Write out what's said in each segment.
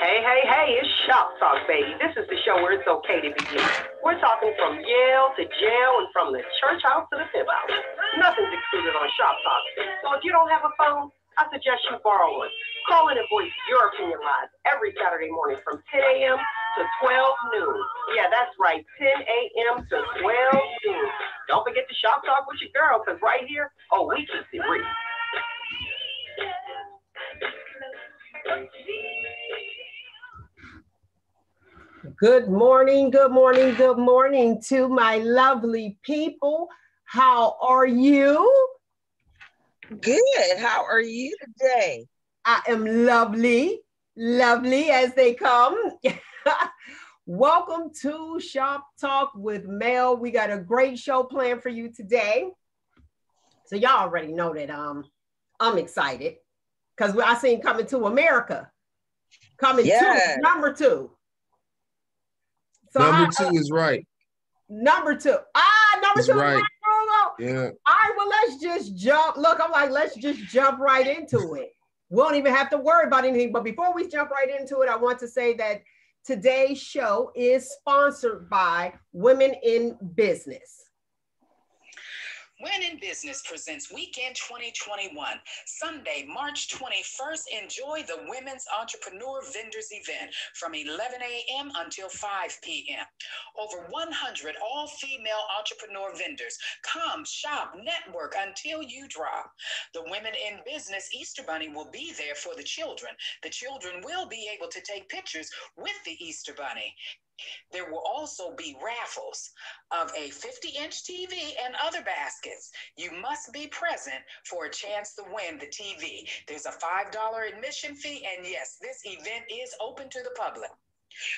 Hey, it's Shop Talk, baby. This is the show where it's okay to be you. We're talking from Yale to jail and from the church house to the pimp house. Nothing's excluded on Shop Talk. So if you don't have a phone, I suggest you borrow one. Call in and voice your opinion live every Saturday morning from 10 a.m. to 12 noon. Yeah, that's right, 10 a.m. to 12 noon. Don't forget to Shop Talk with your girl, because right here, we keep it real. Good morning to my lovely people. How are you? Good. How are you today? I am lovely as they come. Welcome to Shop Talk with Mel. We got a great show planned for you today. So y'all already know that I'm excited because I seen Coming to America. Coming to number 2. So number 2 is right. Number 2. Number it's 2 right. is right. Yeah. All right, well, let's just jump. Look, I'm like, let's just jump right into it. We don't even have to worry about anything. But before we jump right into it, I want to say that today's show is sponsored by Women in Business. Women in Business presents Weekend 2021, Sunday, March 21st. Enjoy the Women's Entrepreneur Vendors event from 11 a.m. until 5 p.m. Over 100 all-female entrepreneur vendors. Come, shop, network until you drop. The Women in Business Easter Bunny will be there for the children. The children will be able to take pictures with the Easter Bunny. There will also be raffles of a 50-inch TV and other baskets. You must be present for a chance to win the TV. There's a $5 admission fee, and yes, this event is open to the public.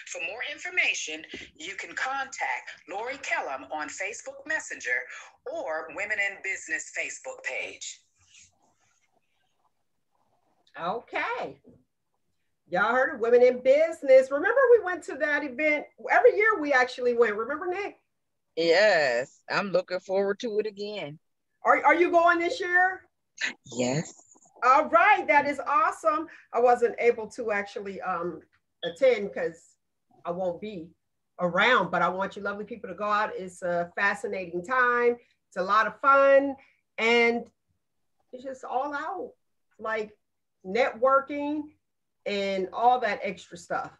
For more information, you can contact Lori Kellum on Facebook Messenger or Women in Business Facebook page. Okay. Y'all heard of Women in Business. Remember we went to that event? Every year we actually went. Remember, Nick? Yes. I'm looking forward to it again. Are you going this year? Yes. All right. That is awesome. I wasn't able to actually attend because I won't be around, but I want you lovely people to go out. It's a fascinating time. It's a lot of fun. And it's just all out. Like networking and all that extra stuff.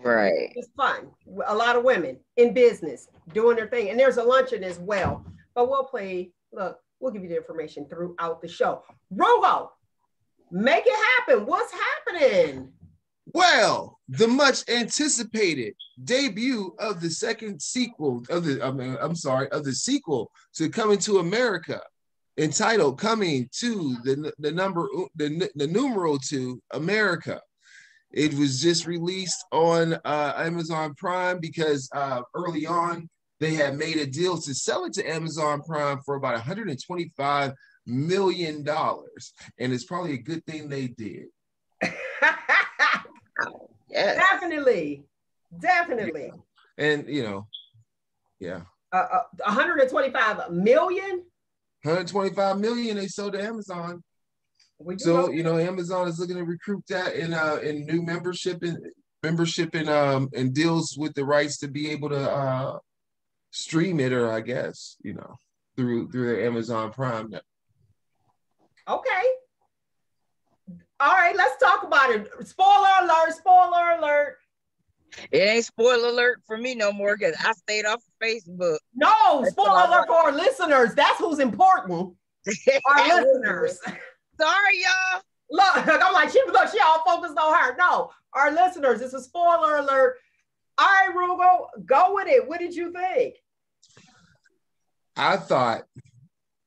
Right. It's fun. A lot of women in business doing their thing. And there's a luncheon as well. But we'll give you the information throughout the show. Roogle, make it happen. What's happening? Well, the much anticipated debut of the second sequel of the sequel to Coming to America, entitled "Coming to the numeral 2 America." It was just released on Amazon Prime because early on they had made a deal to sell it to Amazon Prime for about $125 million, and it's probably a good thing they did. Yes. Definitely. And yeah. 125 million. 125 million they sold to Amazon. So Amazon is looking to recruit that in new membership and deals with the rights to be able to stream it, or I guess through their Amazon Prime. Okay. All right, let's talk about it. Spoiler alert. It ain't spoiler alert for me no more because I stayed off of Facebook. No, spoiler alert for our listeners. That's who's important. Our listeners. Sorry, y'all. Look, I'm like, she all focused on her. No, our listeners, it's a spoiler alert. All right, Roogle, go with it. What did you think? I thought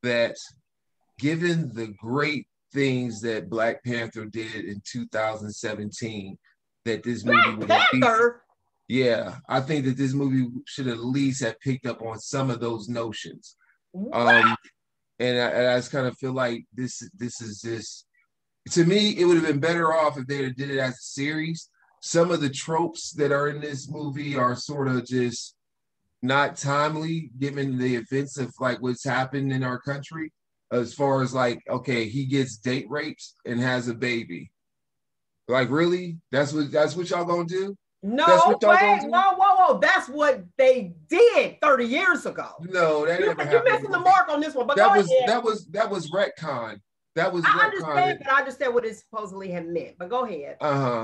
that given the great things that Black Panther did in 2017, that this movie would I think that this movie should at least have picked up on some of those notions. And I just kind of feel like this is just, to me, it would have been better off if they did it as a series. Some of the tropes that are in this movie are sort of just not timely given the events of like what's happened in our country. As far as like, okay, he gets date raped and has a baby. Like, really? That's what y'all gonna do? No, that's what y'all wait, gonna do? whoa. That's what they did 30 years ago. No, that never happened. You're missing the mark on this one, but that go was ahead. that was retcon. That was I retcon. understand, but I understand what it supposedly had meant. But go ahead.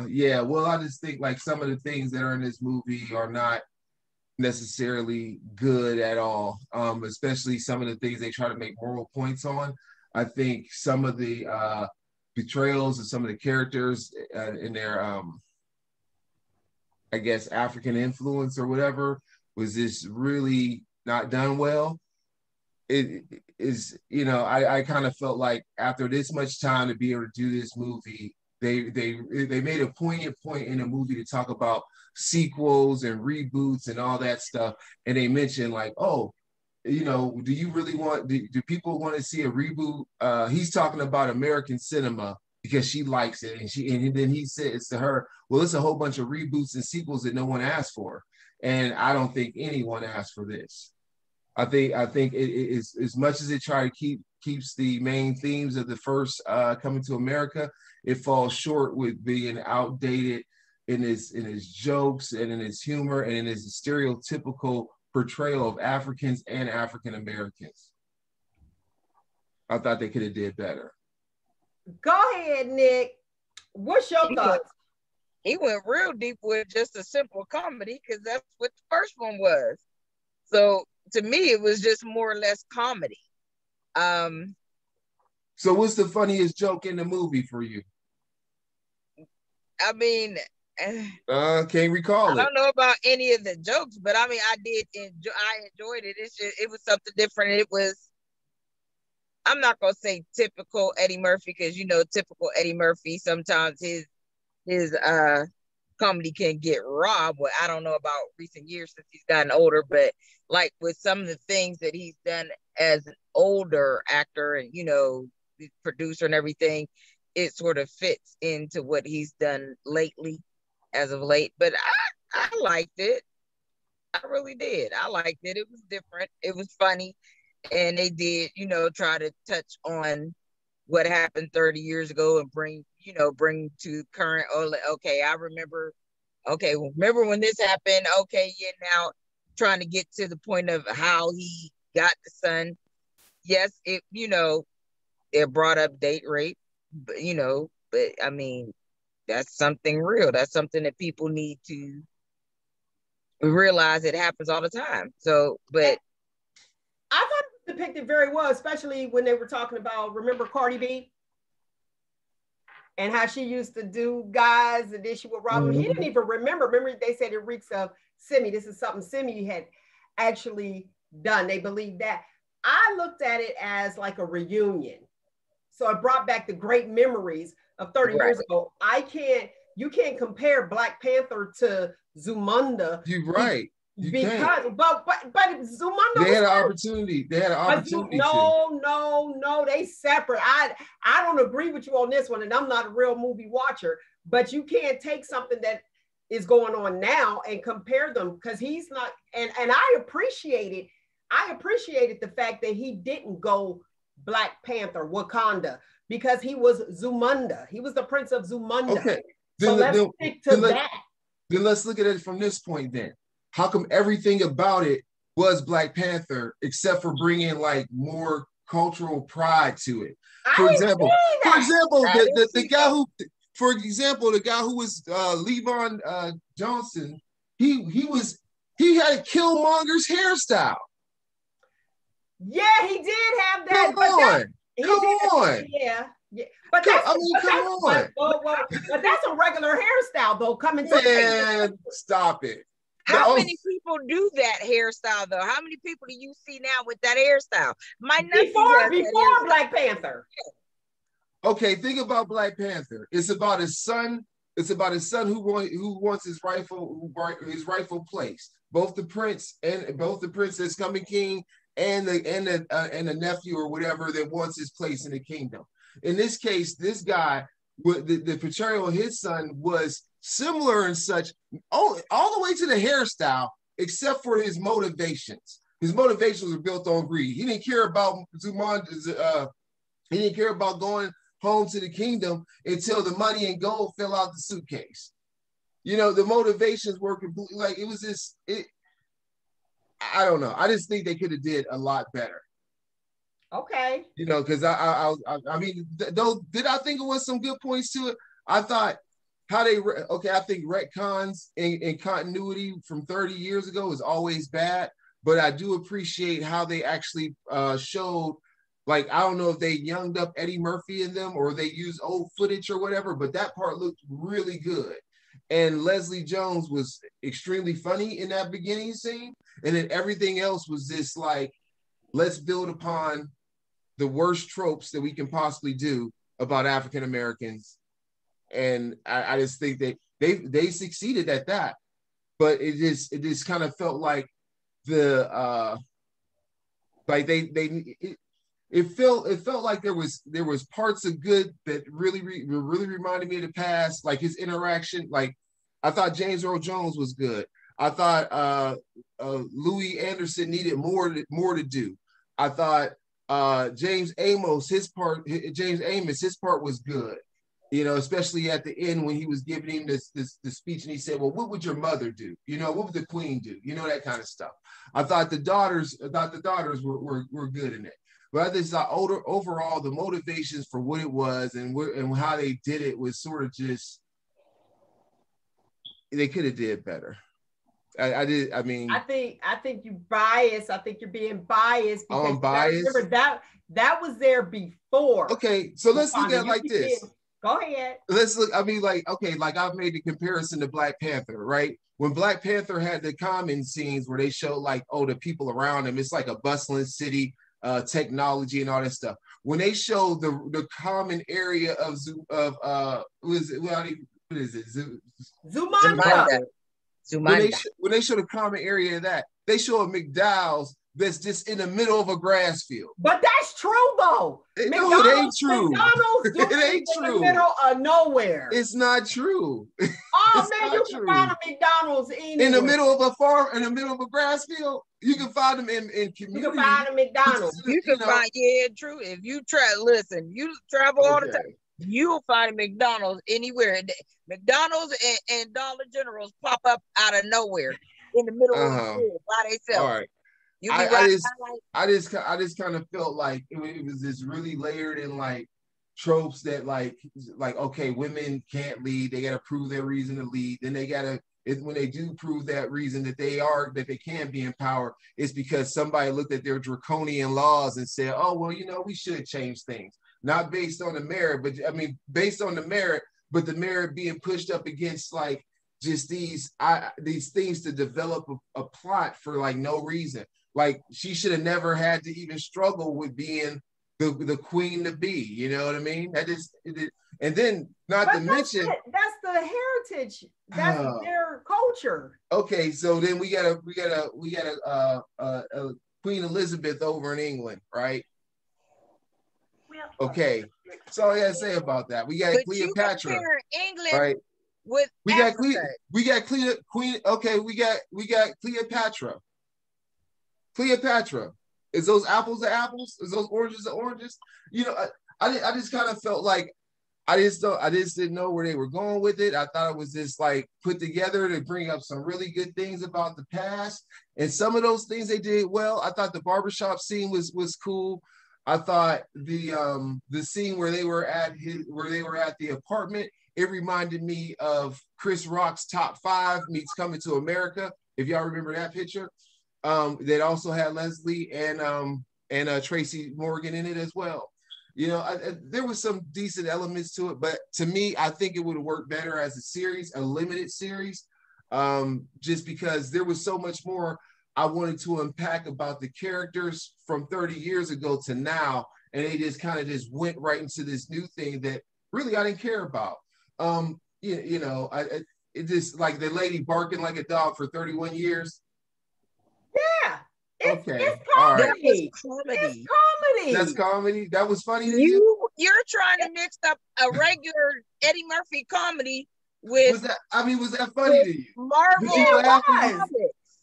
Yeah. Well, I just think like some of the things that are in this movie are not necessarily good at all. Especially some of the things they try to make moral points on. I think some of the betrayals of some of the characters in their I guess African influence or whatever was just really not done well. It is, you know, I kind of felt like after this much time to be able to do this movie, they made a poignant point in the movie to talk about sequels and reboots and all that stuff, and they mentioned like, oh, you know, do you really want do people want to see a reboot? He's talking about American cinema because she likes it, and then he says to her, well, it's a whole bunch of reboots and sequels that no one asked for, and I don't think anyone asked for this. I think it is, as much as it try to keeps the main themes of the first Coming to America, it falls short with being outdated in his jokes and in his humor and in his stereotypical portrayal of Africans and African Americans. I thought they could have did better. Go ahead, Nick. What's your thoughts? He went real deep with just a simple comedy because that's what the first one was. So to me, it was just more or less comedy. So what's the funniest joke in the movie for you? I mean, can't recall it. I don't know about any of the jokes, but I mean, I enjoyed it. It was something different. It was, I'm not gonna say typical Eddie Murphy, because you know, typical Eddie Murphy, sometimes his comedy can get robbed. Well, I don't know about recent years since he's gotten older, but like with some of the things that he's done as an older actor and, you know, the producer and everything, it sort of fits into what he's done lately, as of late. But I liked it. I really did. I liked it. It was different. It was funny. And they did, you know, try to touch on what happened 30 years ago and bring to current. Okay, I remember. Okay, remember when this happened? Okay, yeah, now trying to get to the point of how he got the son. Yes, it, you know, it brought up date rape, but, you know, but I mean, that's something real. That's something that people need to realize it happens all the time. So, but I thought it was depicted very well, especially when they were talking about, remember Cardi B? And how she used to do guys, and then she would rob him. He didn't even remember. Remember, they said it reeks of Simi. This is something Simi had actually done. They believed that. I looked at it as like a reunion. So it brought back the great memories of 30 years ago. You can't compare Black Panther to Zumunda. You're right. But Zumunda, they had an opportunity. They had an opportunity. No, they separate. I don't agree with you on this one, and I'm not a real movie watcher. But you can't take something that is going on now and compare them, because he's not. And I appreciated the fact that he didn't go Black Panther, Wakanda, because he was Zumunda. He was the Prince of Zumunda. Okay, so let's stick to that. Then let's look at it from this point. Then, how come everything about it was Black Panther, except for bringing like more cultural pride to it? For example, the guy who was Levon Johnson, he had a Killmonger's hairstyle. Yeah, he did have that. Come on. Yeah. But that's a regular hairstyle though. Stop it. How many people do that hairstyle though? How many people do you see now with that hairstyle? Before Black Panther. Okay, think about Black Panther. It's about his son. It's about his son who wants his rightful place. Both the princess coming king and the nephew or whatever that wants his place in the kingdom. In this case, this guy, the portrayal of his son was similar and such, all the way to the hairstyle, except for his motivations. His motivations were built on greed. He didn't care about Zumanda. He didn't care about going home to the kingdom until the money and gold fell out the suitcase. You know, the motivations were completely like, it was this, I don't know. I just think they could have did a lot better. Okay. You know, because I mean, though, did I think it was some good points to it? I thought how they, I think retcons in continuity from 30 years ago is always bad, but I do appreciate how they actually showed, like, I don't know if they younged up Eddie Murphy in them or they used old footage or whatever, but that part looked really good. And Leslie Jones was extremely funny in that beginning scene. And then everything else was just like, let's build upon the worst tropes that we can possibly do about African Americans. And I just think that they succeeded at that. But it just kind of felt like the like it felt like there was parts of good that really reminded me of the past, like his interaction. Like I thought James Earl Jones was good. I thought Louis Anderson needed more to do. I thought James Amos, his part was good. You know, especially at the end when he was giving him this speech and he said, well, what would your mother do? You know, what would the queen do? You know, that kind of stuff. I thought the daughters were good in it. But I just thought overall, the motivations for what it was and how they did it was sort of just, they could have did better. I think you biased. I think you're being biased because I'm biased. Remember that was there before. Okay, so let's look at it like this. Go ahead. Let's look. I mean, like, okay, like I've made the comparison to Black Panther, right? When Black Panther had the common scenes where they show like, oh, the people around him, it's like a bustling city, technology and all that stuff. When they show the common area of Zumanda. When they show the common area of that, they show a McDowell's that's just in the middle of a grass field. But that's true though. It ain't true. McDonald's it ain't in true. The middle of nowhere. It's not true. Oh man, you can find a McDonald's anywhere. In the middle of a farm, in the middle of a grass field. You can find them in community. You can find a McDonald's. You can find, true. If you you travel all the time, you'll find a McDonald's anywhere. McDonald's and Dollar Generals pop up out of nowhere in the middle of the field by themselves. All right. I just kind of felt like it was this really layered in like tropes that like okay, women can't lead, they gotta prove their reason to lead, then they gotta, when they do prove that reason that they can be in power, it's because somebody looked at their draconian laws and said, oh well, we should change things, not based on the merit, but I mean based on the merit, but the merit being pushed up against like just these things to develop a plot for like no reason. Like she should have never had to even struggle with being the queen to be. You know what I mean? That is, and then not to mention that's the heritage. That's their culture. Okay, so then we got a Queen Elizabeth over in England, right? Okay, that's all I gotta say about that. We got Cleopatra, England, right? With we got Queen. Okay, we got Cleopatra. Cleopatra. Is those apples the apples? Is those oranges the oranges? I just kind of felt like I just didn't know where they were going with it. I thought it was just like put together to bring up some really good things about the past, and some of those things they did well. I thought the barbershop scene was cool. I thought the scene where they were at the apartment, it reminded me of Chris Rock's Top 5 meets Coming to America. If y'all remember that picture. That also had Leslie and Tracy Morgan in it as well. There was some decent elements to it, but to me, I think it would have worked better as a series, a limited series, just because there was so much more I wanted to unpack about the characters from 30 years ago to now, and they just kind of just went right into this new thing that really I didn't care about. It just like the lady barking like a dog for 31 years. Yeah, it's comedy. That was comedy. It's comedy. That's comedy. That was funny to you. You're trying to mix up a regular Eddie Murphy comedy with. Was that funny to you? Marvel.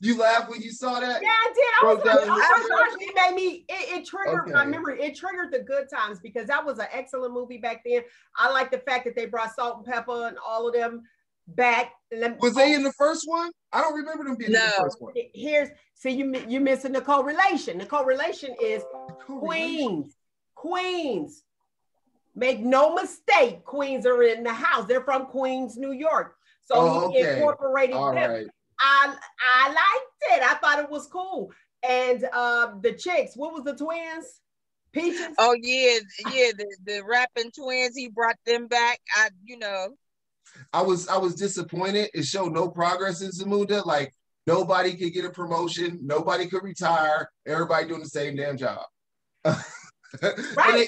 You laughed when you saw that? Yeah, I did. I was Broke down like, in the oh my script? gosh, it made me, it triggered my Okay. memory. It triggered the good times because that was an excellent movie back then. I like the fact that they brought Salt and Pepper and all of them back. Was they in the first one? I don't remember them being in the first one. Here's, see, you missing the correlation. The correlation is Queens. Queens. Make no mistake, Queens are in the house. They're from Queens, New York. So he incorporated them. Right. I liked it. I thought it was cool. And the chicks, what was the twins? Peaches? Oh yeah, the rapping twins, he brought them back. I was disappointed. It showed no progress in Zamunda. Like nobody could get a promotion, nobody could retire, everybody doing the same damn job. Right.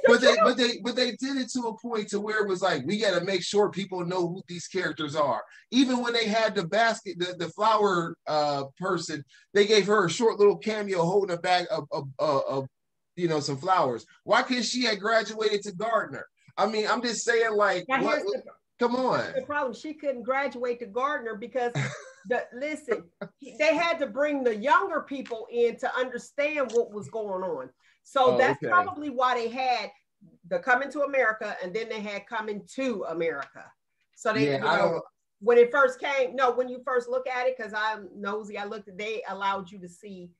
But they did it to a point to where it was like, we got to make sure people know who these characters are. Even when they had the basket, the flower person, they gave her a short little cameo holding a bag of some flowers. Why couldn't she have graduated to gardener? I mean, I'm just saying, like, come on. The problem, she couldn't graduate to gardener because listen, they had to bring the younger people in to understand what was going on. So that's probably why they had the Coming to America, and then they had Coming to America. So they, when it first came, when you first look at it, because I'm nosy, they allowed you to see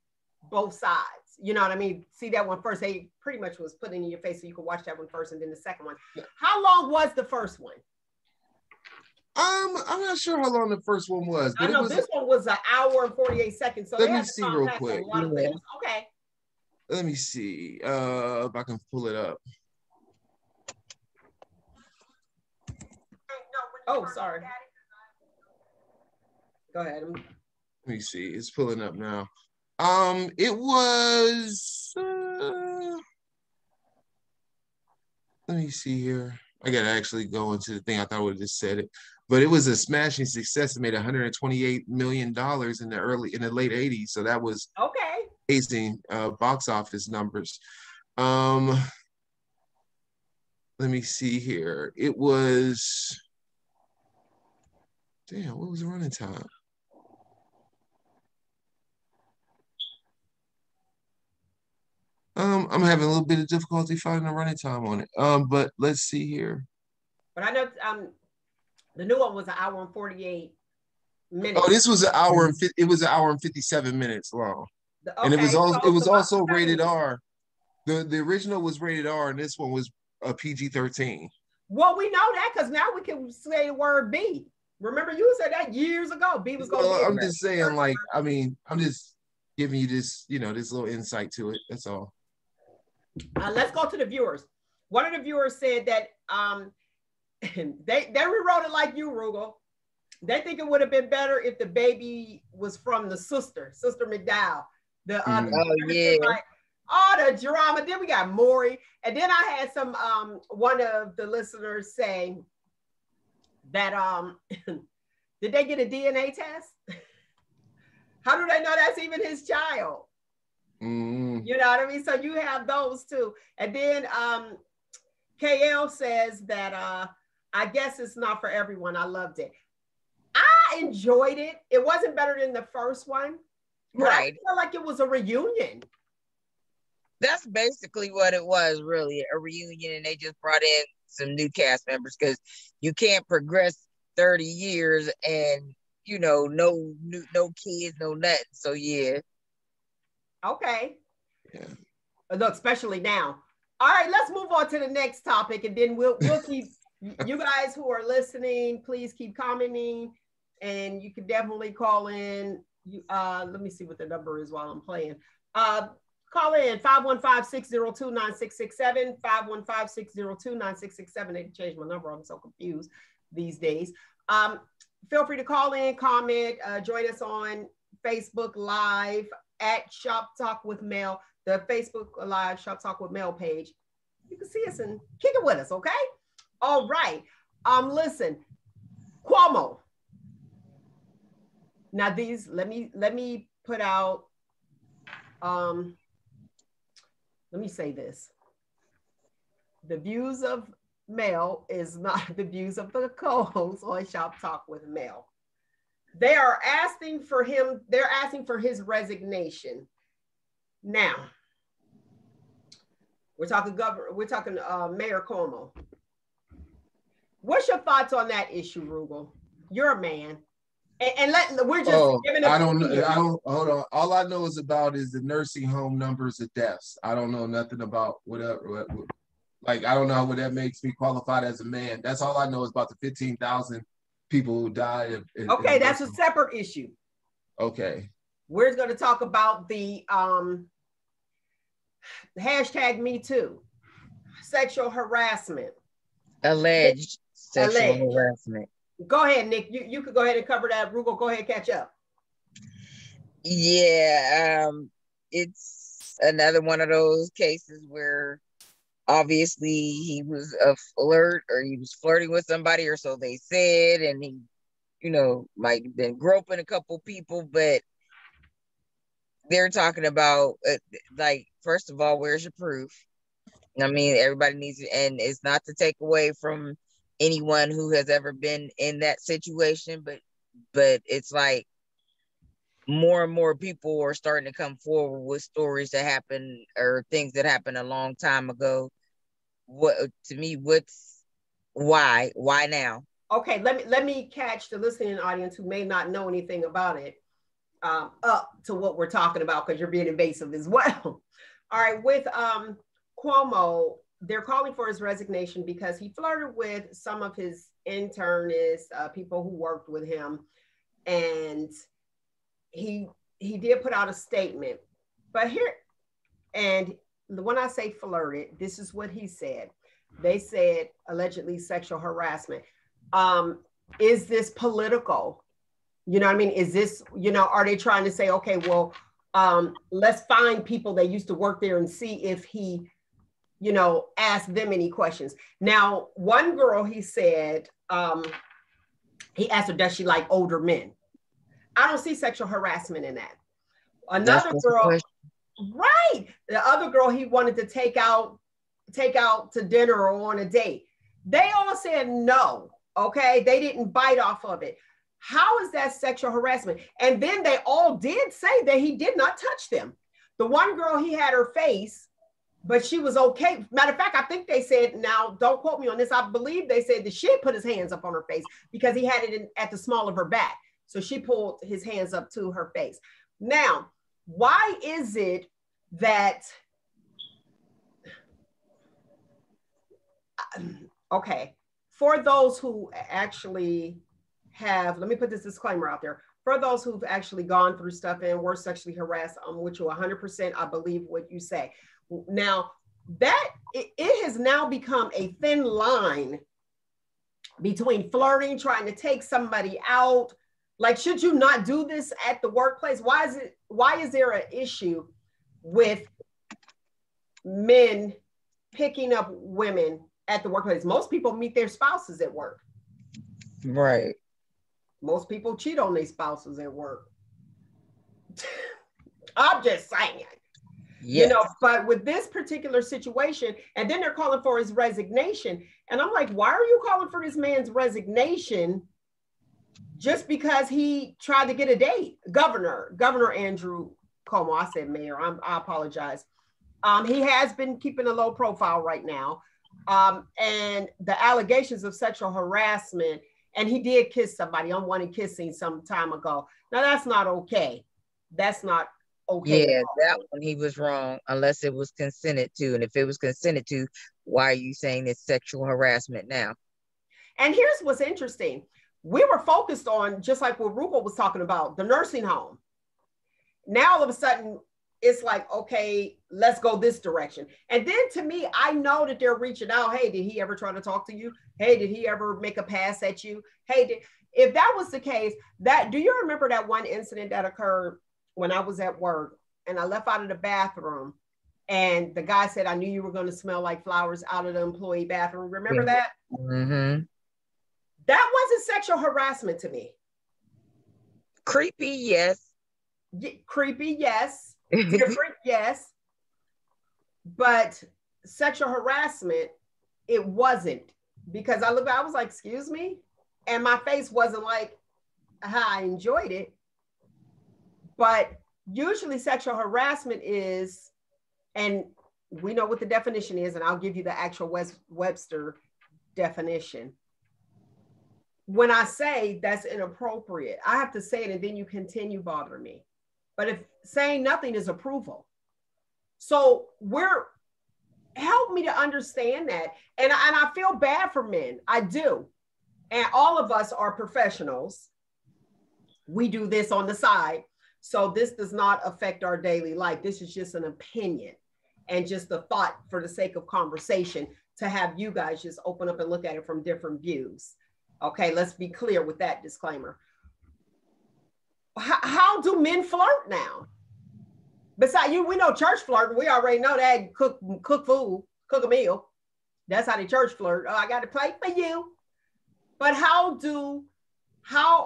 both sides. You know what I mean? See that one first. They pretty much was put in your face so you could watch that one first and then the second one. How long was the first one? I'm not sure how long the first one was. But I know this one was an hour and 48 seconds. So let me see real quick. Okay. Let me see if I can pull it up. Oh, sorry. Go ahead. Let me see. It's pulling up now. It was. Let me see here. I gotta actually go into the thing. I thought I would have just said it, but it was a smashing success. It made $128 million in the late '80s. So that was amazing box office numbers. Let me see here. It was. Damn, what was the running time? I'm having a little bit of difficulty finding a running time on it. But let's see here. But I know the new one was an hour and 48 minutes. Oh, this was an hour and it was an hour and 57 minutes long. And it was also rated R. The original was rated R, and this one was a PG-13. Well, we know that because now we can say the word B. Remember, you said that years ago. B was going to be. I'm just saying, like, I mean, I'm just giving you this, this little insight to it. That's all. Let's go to the viewers. One of the viewers said that they rewrote it like you, Roogle. They think it would have been better if the baby was from the Sister McDowell. The drama. Then we got Maury, and then I had some one of the listeners say that did they get a DNA test? How do they know that's even his child? You know what I mean? So you have those two. And then KL says that I guess it's not for everyone. I loved it. I enjoyed it. It wasn't better than the first one. Right. I feel like it was a reunion. That's basically what it was, really, a reunion, and they just brought in some new cast members because you can't progress 30 years and no kids, no nothing. So yeah. Okay. Yeah. Look, especially now. All right, let's move on to the next topic, and then we'll keep you guys who are listening, please keep commenting, and you can definitely call in. Let me see what the number is while I'm playing. Call in 515-602-9667, 515-602-9667. They changed my number. I'm so confused these days. Feel free to call in, comment, join us on Facebook Live at Shop Talk with Mel, the Facebook Live Shop Talk with Mel page. You can see us and kick it with us, okay? All right. Listen, Cuomo. Now these, let me put out, let me say this. The views of Mel is not the views of the co-host on Shop Talk with Mel. They are asking for him, they're asking for his resignation. Now, we're talking Mayor Cuomo. What's your thoughts on that issue, Roogle? You're a man. We're just giving I don't hold on. All I know is the nursing home numbers of deaths. I don't know nothing about whatever. Like, I don't know what that makes me qualified as a man. That's all I know is about the 15,000 people who died. Okay, that's a separate issue. Okay. We're going to talk about the hashtag Me Too, sexual harassment. Alleged sexual harassment. Go ahead, Nick. You could go ahead and cover that. Roogle, go ahead and catch up. Yeah, it's another one of those cases where obviously he was a flirt, or he was flirting with somebody, or so they said, and he, might have been groping a couple people, but they're talking about, like, first of all, where's your proof? I mean, everybody needs it, and it's not to take away from anyone who has ever been in that situation, but it's like more and more people are starting to come forward with stories that happen or things that happened a long time ago. Why now? Okay, let me catch the listening audience who may not know anything about it up to what we're talking about, because you're being invasive as well. All right, with Cuomo, they're calling for his resignation because he flirted with some of his internists, people who worked with him, and he did put out a statement. But when I say flirted, this is what he said. They said allegedly sexual harassment. Is this political? You know what I mean? Is this, are they trying to say, okay, well, let's find people that used to work there and see if he, ask them any questions. Now, one girl, he said, he asked her, does she like older men? I don't see sexual harassment in that. Another girl, right. The other girl, he wanted to take out to dinner or on a date. They all said no, okay? They didn't bite off of it. How is that sexual harassment? And then they all did say that he did not touch them. The one girl, he had her face, but she was okay. Matter of fact, I think they said, now don't quote me on this, I believe they said that she put his hands up on her face because he had it at the small of her back. So she pulled his hands up to her face. Now, why is it that, okay, for those who actually have, let me put this disclaimer out there. For those who've actually gone through stuff and were sexually harassed, I'm with you 100%, I believe what you say. Now, that it has now become a thin line between flirting, trying to take somebody out. Like, should you not do this at the workplace? Why is there an issue with men picking up women at the workplace? Most people meet their spouses at work. Right. Most people cheat on their spouses at work. I'm just saying. Yes. But with this particular situation, and then they're calling for his resignation. And I'm like, why are you calling for this man's resignation just because he tried to get a date? Governor Andrew Cuomo, I said mayor, I apologize. He has been keeping a low profile right now. And the allegations of sexual harassment, and he did kiss somebody, unwanted kissing some time ago. Now that's not okay. That's not okay. Yeah, that one he was wrong unless it was consented to. And if it was consented to, why are you saying it's sexual harassment now? And here's what's interesting. We were focused on, just like what Roogle was talking about, the nursing home. Now all of a sudden, it's like, okay, let's go this direction. And then to me, I know that they're reaching out. Hey, did he ever try to talk to you? Hey, did he ever make a pass at you? Hey, if that was the case, do you remember that one incident that occurred when I was at work and I left out of the bathroom and the guy said, I knew you were going to smell like flowers out of the employee bathroom. Remember that? Mm-hmm. That wasn't sexual harassment to me. Creepy, yes. Creepy, yes. Different, yes. But sexual harassment, it wasn't. Because I was like, excuse me? And my face wasn't like, how I enjoyed it. But usually sexual harassment is, and we know what the definition is, and I'll give you the actual Webster definition. When I say that's inappropriate, I have to say it and then you continue bothering me. But if saying nothing is approval. So help me to understand that. And I feel bad for men, I do. And all of us are professionals. We do this on the side. So this does not affect our daily life. This is just an opinion and just a thought for the sake of conversation to have you guys just open up and look at it from different views. Okay, let's be clear with that disclaimer. How do men flirt now? Besides we know church flirting. We already know that. Cook food, cook a meal. That's how the church flirt. Oh, I got a plate for you. But how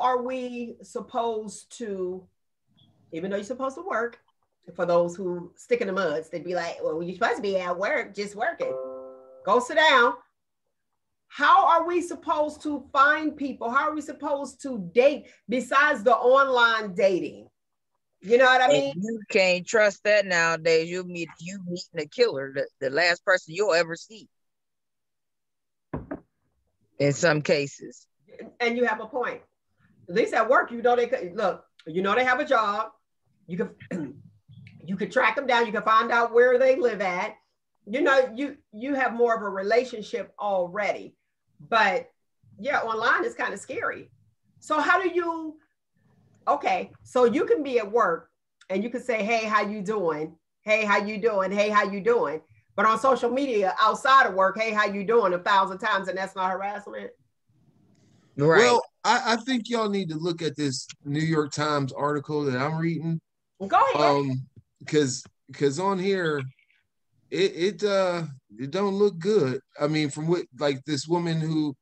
are we supposed to, even though you're supposed to work, for those who stick in the muds, they'd be like, well, you're supposed to be at work, just working. Go sit down. How are we supposed to find people? How are we supposed to date besides the online dating? You know what I mean? You can't trust that nowadays. You meeting a killer, the last person you'll ever see. In some cases. And you have a point. At least at work, you know they have a job. You can track them down. You can find out where they live at. You know, you have more of a relationship already. But yeah, online is kind of scary. So how do you, okay, so you can be at work and you can say, hey, how you doing? Hey, how you doing? Hey, how you doing? But on social media, outside of work, hey, how you doing 1,000 times, and that's not harassment? Right. Well, I think y'all need to look at this New York Times article that I'm reading. Go ahead. Because on here, it don't look good. I mean, from what, like, this woman who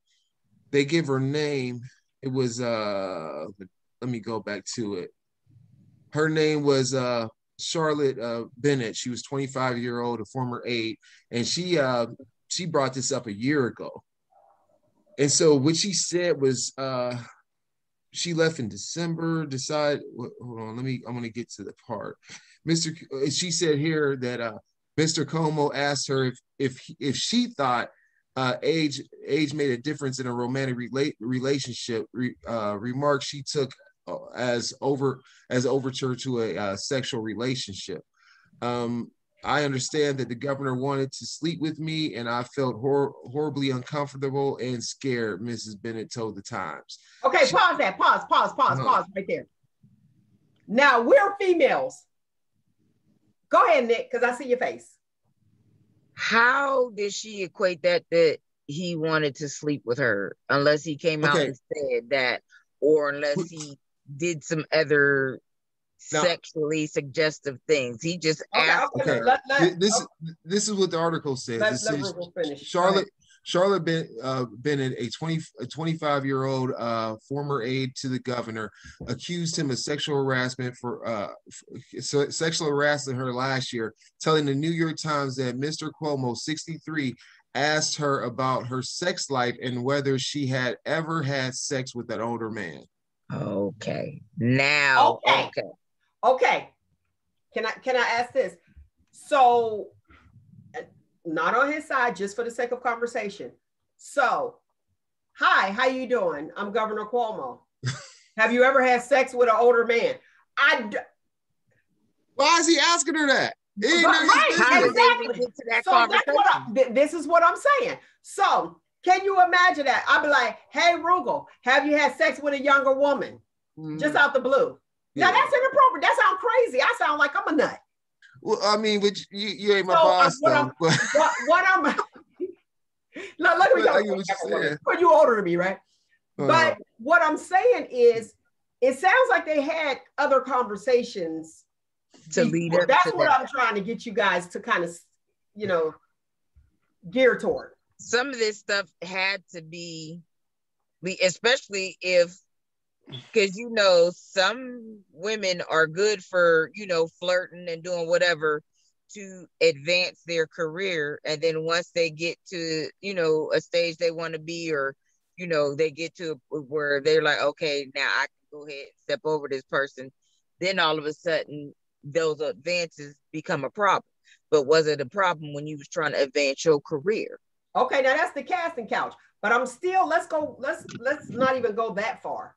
they give her name, it was let me go back to it. Her name was Charlotte Bennett. She was 25-year-old, a former aide, and she brought this up a year ago. And so what she said was she left in December, hold on, I'm going to get to the part. She said here that Mr. Como asked her if she thought age made a difference in a romantic relationship. Remarks she took as overture to a sexual relationship. I understand that the governor wanted to sleep with me, and I felt horribly uncomfortable and scared, Mrs. Bennett told the Times. Okay, pause that. Pause right there. Now, we're females. Go ahead, Nick, because I see your face. How did she equate that he wanted to sleep with her, unless he came out and said that, or unless he did some other sexually suggestive things? He just asked her. This is what the article says. This is Charlotte Bennett, a 25-year-old former aide to the governor, accused him of sexual harassment sexual harassing her last year, telling the New York Times that Mr. Cuomo, 63, asked her about her sex life and whether she had ever had sex with an older man. Okay. Now. Okay. Can I ask this? So, not on his side, just for the sake of conversation. So, hi, how you doing? I'm Governor Cuomo. Have you ever had sex with an older man? Why is he asking her that? Exactly. So this is what I'm saying. So, can you imagine that? I'd be like, hey, Roogle, have you had sex with a younger woman? Just out the blue. Yeah. Now, that's inappropriate. That sounds crazy. I sound like I'm a nut. Well, I mean, but you ain't my boss, though. What I'm... Look at me. But you older than me, right? But what I'm saying is, it sounds like they had other conversations to lead up. That's what I'm trying to get you guys to kind of, gear toward. Some of this stuff had to be, especially if, because some women are good for flirting and doing whatever to advance their career, and then once they get to a stage they want to be, or they get to where they're like, okay, now I can go ahead and step over this person, then all of a sudden those advances become a problem. But was it a problem when you was trying to advance your career? Okay, now that's the casting couch. But I'm still, let's not even go that far.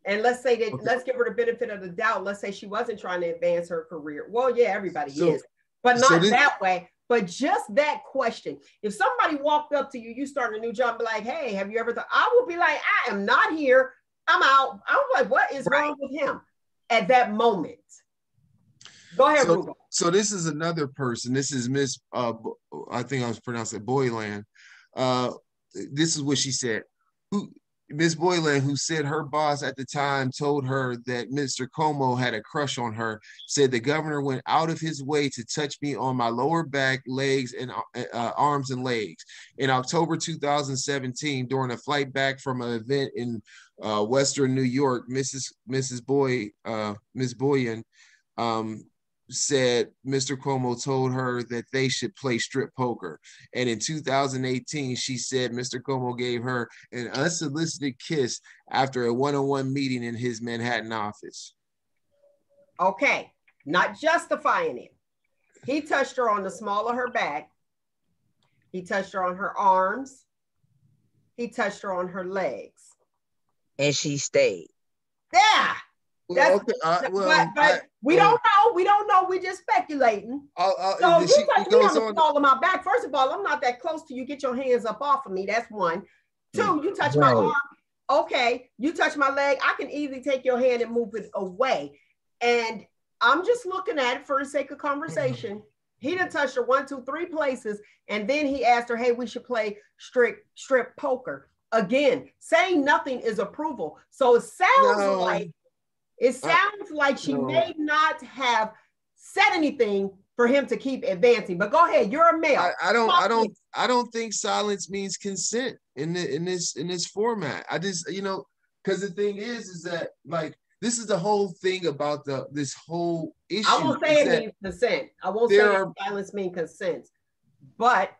And let's say that, let's give her the benefit of the doubt. Let's say she wasn't trying to advance her career. Well, yeah, everybody is, but not that way. But just that question. If somebody walked up to you, you start a new job, be like, hey, have you ever thought? I will be like, I am not here. I'm out. I'm like, what is wrong with him at that moment? Go ahead, Roogle. So this is another person. This is Miss, I think I was pronouncing it Boyland. This is what she said. Miss Boyland, who said her boss at the time told her that Mr. Como had a crush on her, said the governor went out of his way to touch me on my lower back, legs, and arms and legs. In October 2017, during a flight back from an event in Western New York, Miss Boyan said Mr. Cuomo told her that they should play strip poker. And in 2018, she said Mr. Cuomo gave her an unsolicited kiss after a one-on-one meeting in his Manhattan office. Okay, not justifying it. He touched her on the small of her back. He touched her on her arms. He touched her on her legs. And she stayed. Yeah. Well, okay. But we don't know. We don't know. We're just speculating. So you touch me on the small of my back. First of all, I'm not that close to you. Get your hands up off of me. That's one. Two, you touch my arm. Okay, you touch my leg. I can easily take your hand and move it away. And I'm just looking at it for the sake of conversation. He done touched her 1, 2, 3 places. And then he asked her, hey, we should play strip poker. Again, saying nothing is approval. So it sounds like she may not have said anything for him to keep advancing. But go ahead, you're a male. I don't think silence means consent in this format. I just, because the thing is that, like, this is the whole thing about this whole issue. I won't say it means consent. I won't say silence means consent. But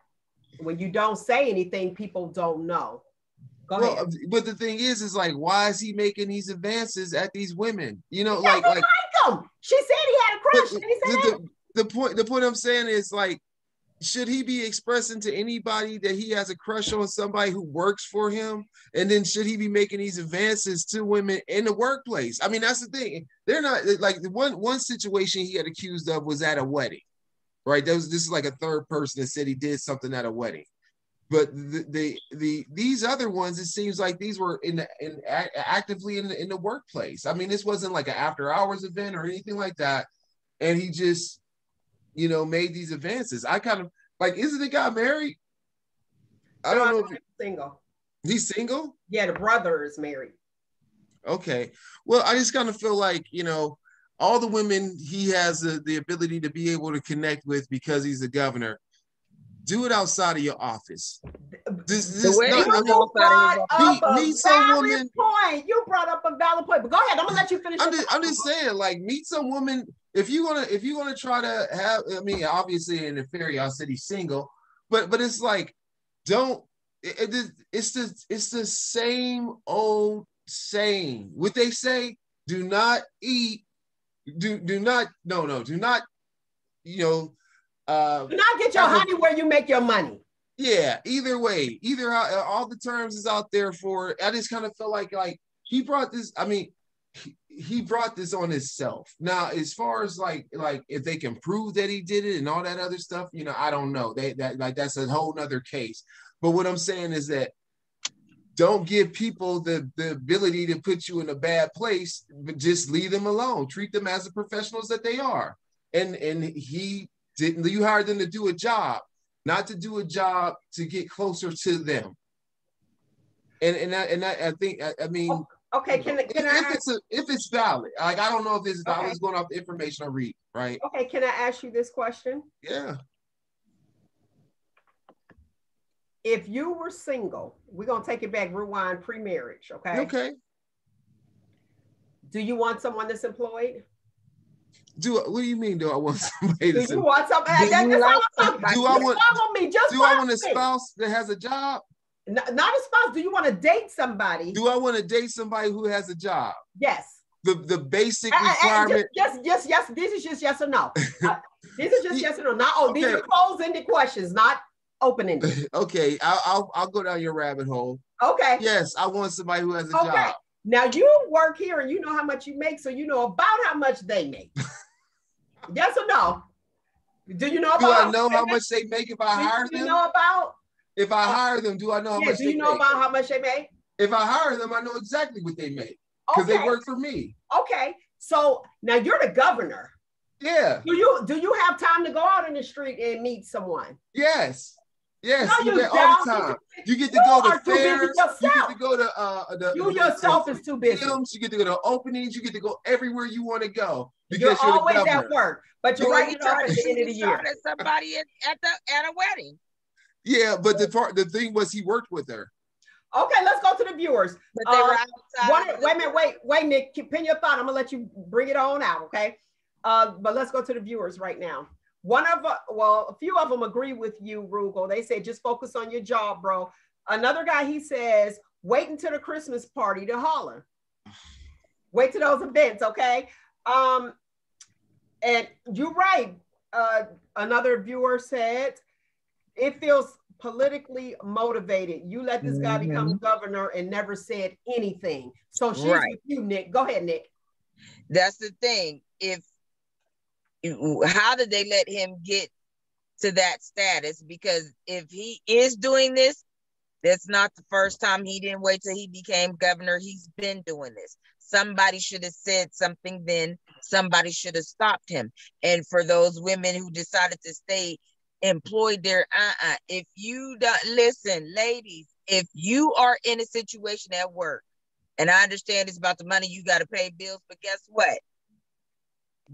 when you don't say anything, people don't know. Go ahead. But the thing is like, why is he making these advances at these women? Like him. She said he had a crush. And he said the point I'm saying is, like, should he be expressing to anybody that he has a crush on somebody who works for him? And then should he be making these advances to women in the workplace? I mean, that's the thing. They're not, like, the one situation he got accused of was at a wedding, right? This is like a third person that said he did something at a wedding. But these other ones, it seems like these were actively in the workplace. I mean, this wasn't like an after hours event or anything like that. And he just, made these advances. I kind of like, isn't the guy married? I don't know if he's single. He's single? Yeah, the brother is married. Okay. Well, I just kind of feel like, all the women he has the ability to be able to connect with because he's a governor. Do it outside of your office. Meet some woman. Point. You brought up a valid point, but go ahead. I'm gonna let you finish. I'm just saying, like, meet some woman. If you wanna try to have, I mean, obviously in the theory, I said he's single, but it's like, it's the same old saying. What they say: do not eat. Do not. Do not get your honey where you make your money. Yeah, either way, all the terms is out there for it. I just kind of felt like he brought this. I mean, he brought this on himself. Now, as far as like if they can prove that he did it and all that other stuff, I don't know. That's a whole nother case. But what I'm saying is that don't give people the ability to put you in a bad place, but just leave them alone. Treat them as the professionals that they are. And he didn't. You hired them to do a job, not to do a job to get closer to them. And I think, I mean, okay. If it's valid, like, I don't know if it's valid. It's going off the information I read, right? Okay. Can I ask you this question? Yeah. If you were single, we're gonna take it back, rewind pre-marriage. Okay. Okay. Do you want someone that's employed? What do you mean? Do I want somebody? Do you want somebody? Do I want a spouse that has a job? Not a spouse. Do you want to date somebody? Do I want to date somebody who has a job? Yes. The basic requirement. Yes. This is just yes or no. This is just yes or no. Not these are closed-ended questions, not open-ended. Okay, I'll go down your rabbit hole. Okay. Yes, I want somebody who has a job. Now you work here and you know how much you make, so you know about how much they make. Yes or no? Do you know about? Do I know how much they make if I hire them? Do you know about? If I hire them, do I know how much they make? Do you know about how much they make? If I hire them, I know exactly what they make because they work for me. Okay, so now you're the governor. Yeah. Do you have time to go out in the street and meet someone? Yes. Yes, no, you get all the time. You get to go to fairs. You get to go to you yourself is too busy. Films. You get to go to openings. You get to go everywhere you want to go. You're always at work, but you're right at the end of the year. Somebody at a wedding. Yeah, but the thing was he worked with her. Okay, let's go to the viewers. But they were outside. Wait, Nick, pin your thought. I'm gonna let you bring it on out, okay? But let's go to the viewers right now. A few of them agree with you, Roogle. They say just focus on your job, bro. Another guy, he says, wait until the Christmas party to holler. Wait to those events, okay? And you're right. Another viewer said, it feels politically motivated. You let this guy become governor and never said anything. So she's with you, Nick. Go ahead, Nick. That's the thing. How did they let him get to that status? Because if he is doing this, that's not the first time. He didn't wait till he became governor. He's been doing this. Somebody should have said something then. Somebody should have stopped him. And for those women who decided to stay employed there, if you don't listen, ladies, if you are in a situation at work, and I understand it's about the money, you got to pay bills, but guess what?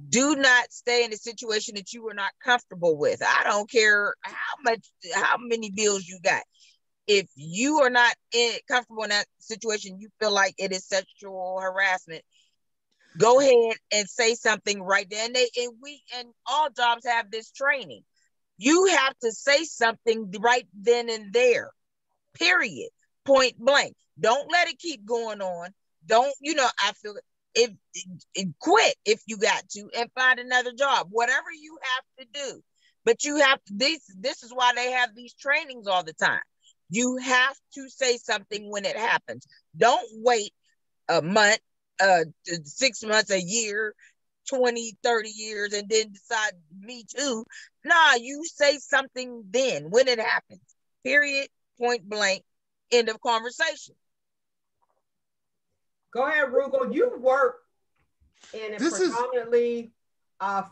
Do not stay in a situation that you are not comfortable with. I don't care how many bills you got. If you are not comfortable in that situation, you feel like it is sexual harassment, go ahead and say something right there. And all jobs have this training. You have to say something right then and there, period, point blank. Don't let it keep going on. Don't, I feel if quit if you got to and find another job, whatever you have to do. But you have to, this is why they have these trainings all the time. You have to say something when it happens. Don't wait a month, 6 months, a year, 20, 30 years, and then decide, me too. Nah, you say something then when it happens. Period, point blank, end of conversation. Go ahead, Roogle. You work in a predominantly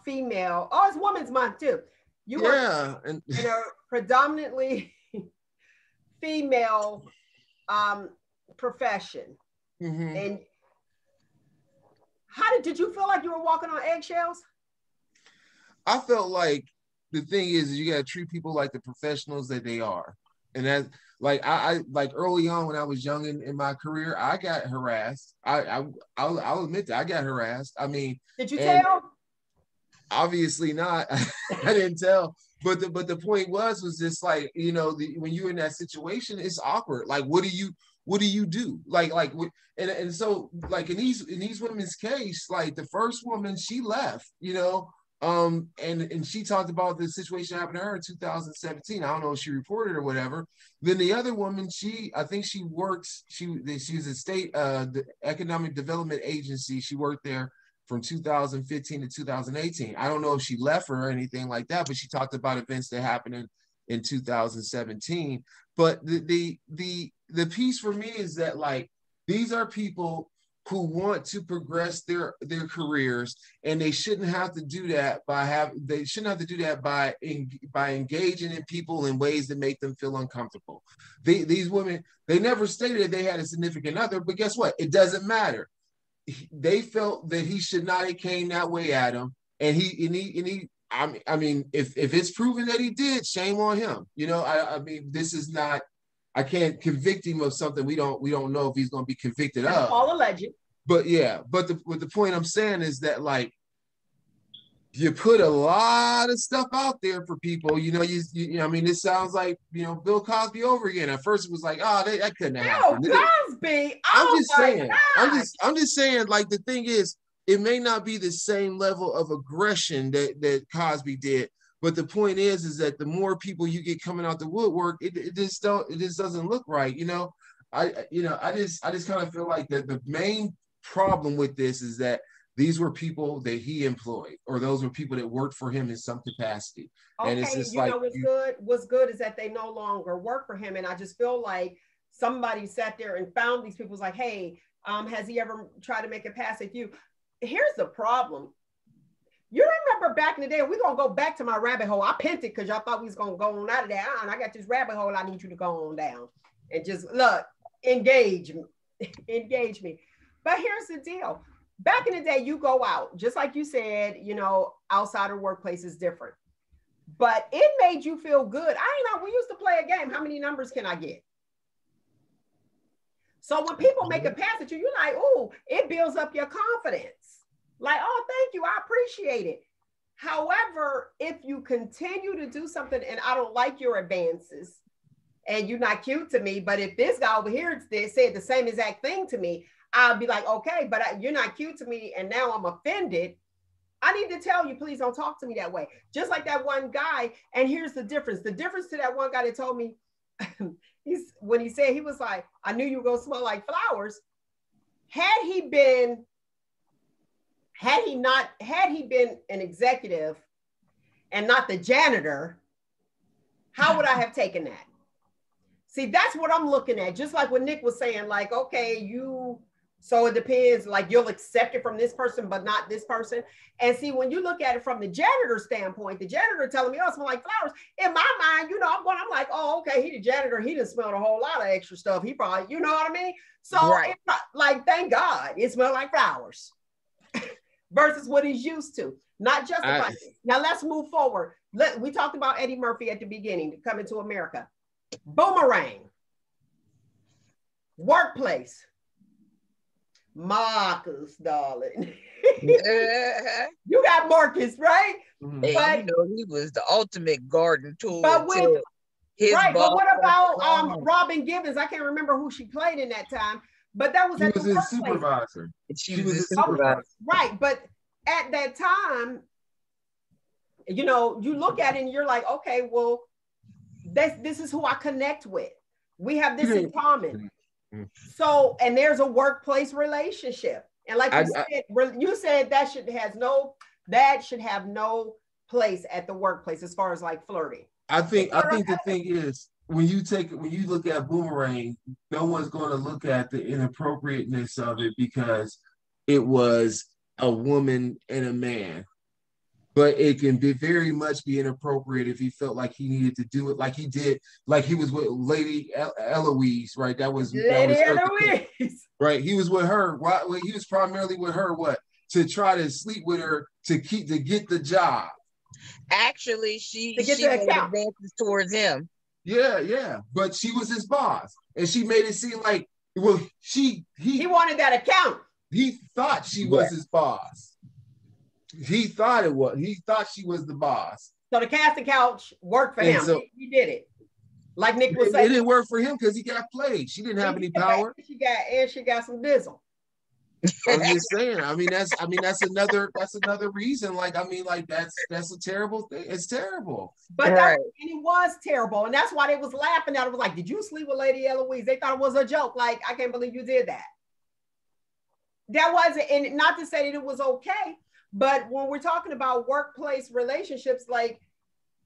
female. Oh, it's Women's Month too. You work in a predominantly female profession. And how did you feel like you were walking on eggshells? I felt like the thing is you got to treat people like the professionals that they are, and that. Like I like early on when I was young in my career, I got harassed. I'll admit that I got harassed. I mean, did you tell? Obviously not. I didn't tell. But the point was just like, when you're in that situation, it's awkward. Like, what do you do? Like and so like in these women's case, like the first woman, she left, and she talked about the situation happened to her in 2017. I don't know if she reported or whatever. Then the other woman, I think she works, she's a state the economic development agency. She worked there from 2015 to 2018. I don't know if she left or anything like that, but she talked about events that happened in 2017. But the piece for me is that, like, these are people who want to progress their careers, and they shouldn't have to do that by engaging in people in ways that make them feel uncomfortable. These women, they never stated that they had a significant other, but guess what? It doesn't matter. They felt that he should not have came that way at him, and I mean, if it's proven that he did, shame on him. I mean, this is not. I can't convict him of something we don't know if he's going to be convicted of. All alleged. But yeah, but the point I'm saying is that, like, you put a lot of stuff out there for people. You know, I mean, this sounds like, you know, Bill Cosby over again. At first it was like, oh, that couldn't have happened. Bill Cosby. I'm just saying. I'm just saying, like, the thing is, it may not be the same level of aggression that Cosby did, but the point is that the more people you get coming out the woodwork, it just doesn't look right. You know, I just kind of feel like that the main problem with this is that these were people that he employed, or those were people that worked for him in some capacity. Okay, and it's just you like, know what's good is that they no longer work for him. And I just feel like somebody sat there and found these people, was like, hey, has he ever tried to make a pass at you? Here's the problem. You remember back in the day, we're gonna go back to my rabbit hole. I pinned it because y'all thought we was gonna go on out of there. And I got this rabbit hole I need you to go on down. And just look, engage me. But here's the deal. Back in the day, you go out, just like you said, you know, outside of workplace is different. But it made you feel good. We used to play a game. How many numbers can I get? So when people make a pass at you, you're like, oh, it builds up your confidence. Like, oh, thank you, I appreciate it. However, if you continue to do something and I don't like your advances and you're not cute to me, but if this guy over here said the same exact thing to me, I'll be like, okay, but you're not cute to me and now I'm offended. I need to tell you, please don't talk to me that way. Just like that one guy. And here's the difference. The difference to that one guy that told me, when he said, he was like, I knew you were gonna smell like flowers. Had he been an executive and not the janitor, how would I have taken that? See, that's what I'm looking at. Just like what Nick was saying, like, okay, so it depends, like you'll accept it from this person, but not this person. And see, when you look at it from the janitor standpoint, the janitor telling me, oh, it smells like flowers. In my mind, you know, I'm like, oh, okay, he the janitor. He done smelled a whole lot of extra stuff. He probably, you know what I mean? So right. It's not, like, thank God it smelled like flowers versus what he's used to. Not justifying it. Now let's move forward. We talked about Eddie Murphy at the beginning, Coming to America. Boomerang. Workplace. Marcus, darling. You got Marcus, right? And but, you know, he was the ultimate garden tool. But but what about Robin Givens? I can't remember who she played in that time, but that was his supervisor. She was his supervisor. Right, but at that time, you know, you look at it and you're like, okay, well, this is who I connect with. We have this in common. So, and there's a workplace relationship. And like you said, that should have no place at the workplace as far as like flirting. I think the thing is, when you look at Boomerang, no one's going to look at the inappropriateness of it because it was a woman and a man. But it can be very much be inappropriate if he felt like he needed to do it like he did, like he was with Lady Eloise, right? That was Eloise. Right. He was with her. He was primarily with her, to try to sleep with her to get the job. Actually, she made advances towards him. Yeah. But she was his boss. And she made it seem like, well, he wanted that account. He thought she was his boss. He thought she was the boss. So the casting couch worked for him. So, he did it. Like Nick was saying. It didn't work for him because he got played. She didn't have any power. She got some dizzle. I'm just saying. I mean, that's another reason. That's a terrible thing. It's terrible. But and it was terrible. And that's why they was laughing at it. It was like, did you sleep with Lady Eloise? They thought it was a joke. Like, I can't believe you did that. That wasn't, and not to say that it was okay. But when we're talking about workplace relationships, like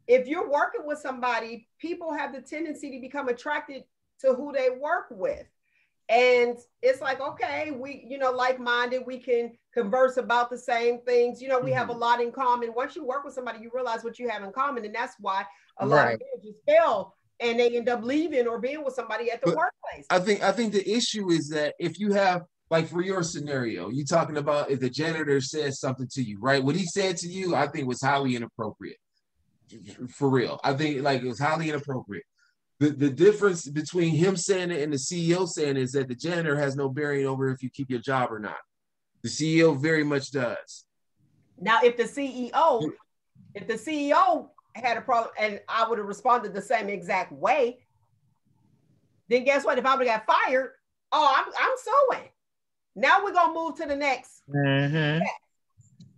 if you're working with somebody, people have the tendency to become attracted to who they work with. And it's like, okay, we, you know, like-minded, we can converse about the same things. You know, we have a lot in common. Once you work with somebody, you realize what you have in common. And that's why a lot of people just fail and they end up leaving or being with somebody at the workplace. I think the issue is that if you have, like for your scenario, you're talking about if the janitor says something to you, right? What he said to you, I think was highly inappropriate. For real. I think like it was highly inappropriate. The difference between him saying it and the CEO saying is that the janitor has no bearing over if you keep your job or not. The CEO very much does. Now, if the CEO had a problem and I would have responded the same exact way, then guess what? If I would have got fired, I'm suing. Now we're gonna move to the next.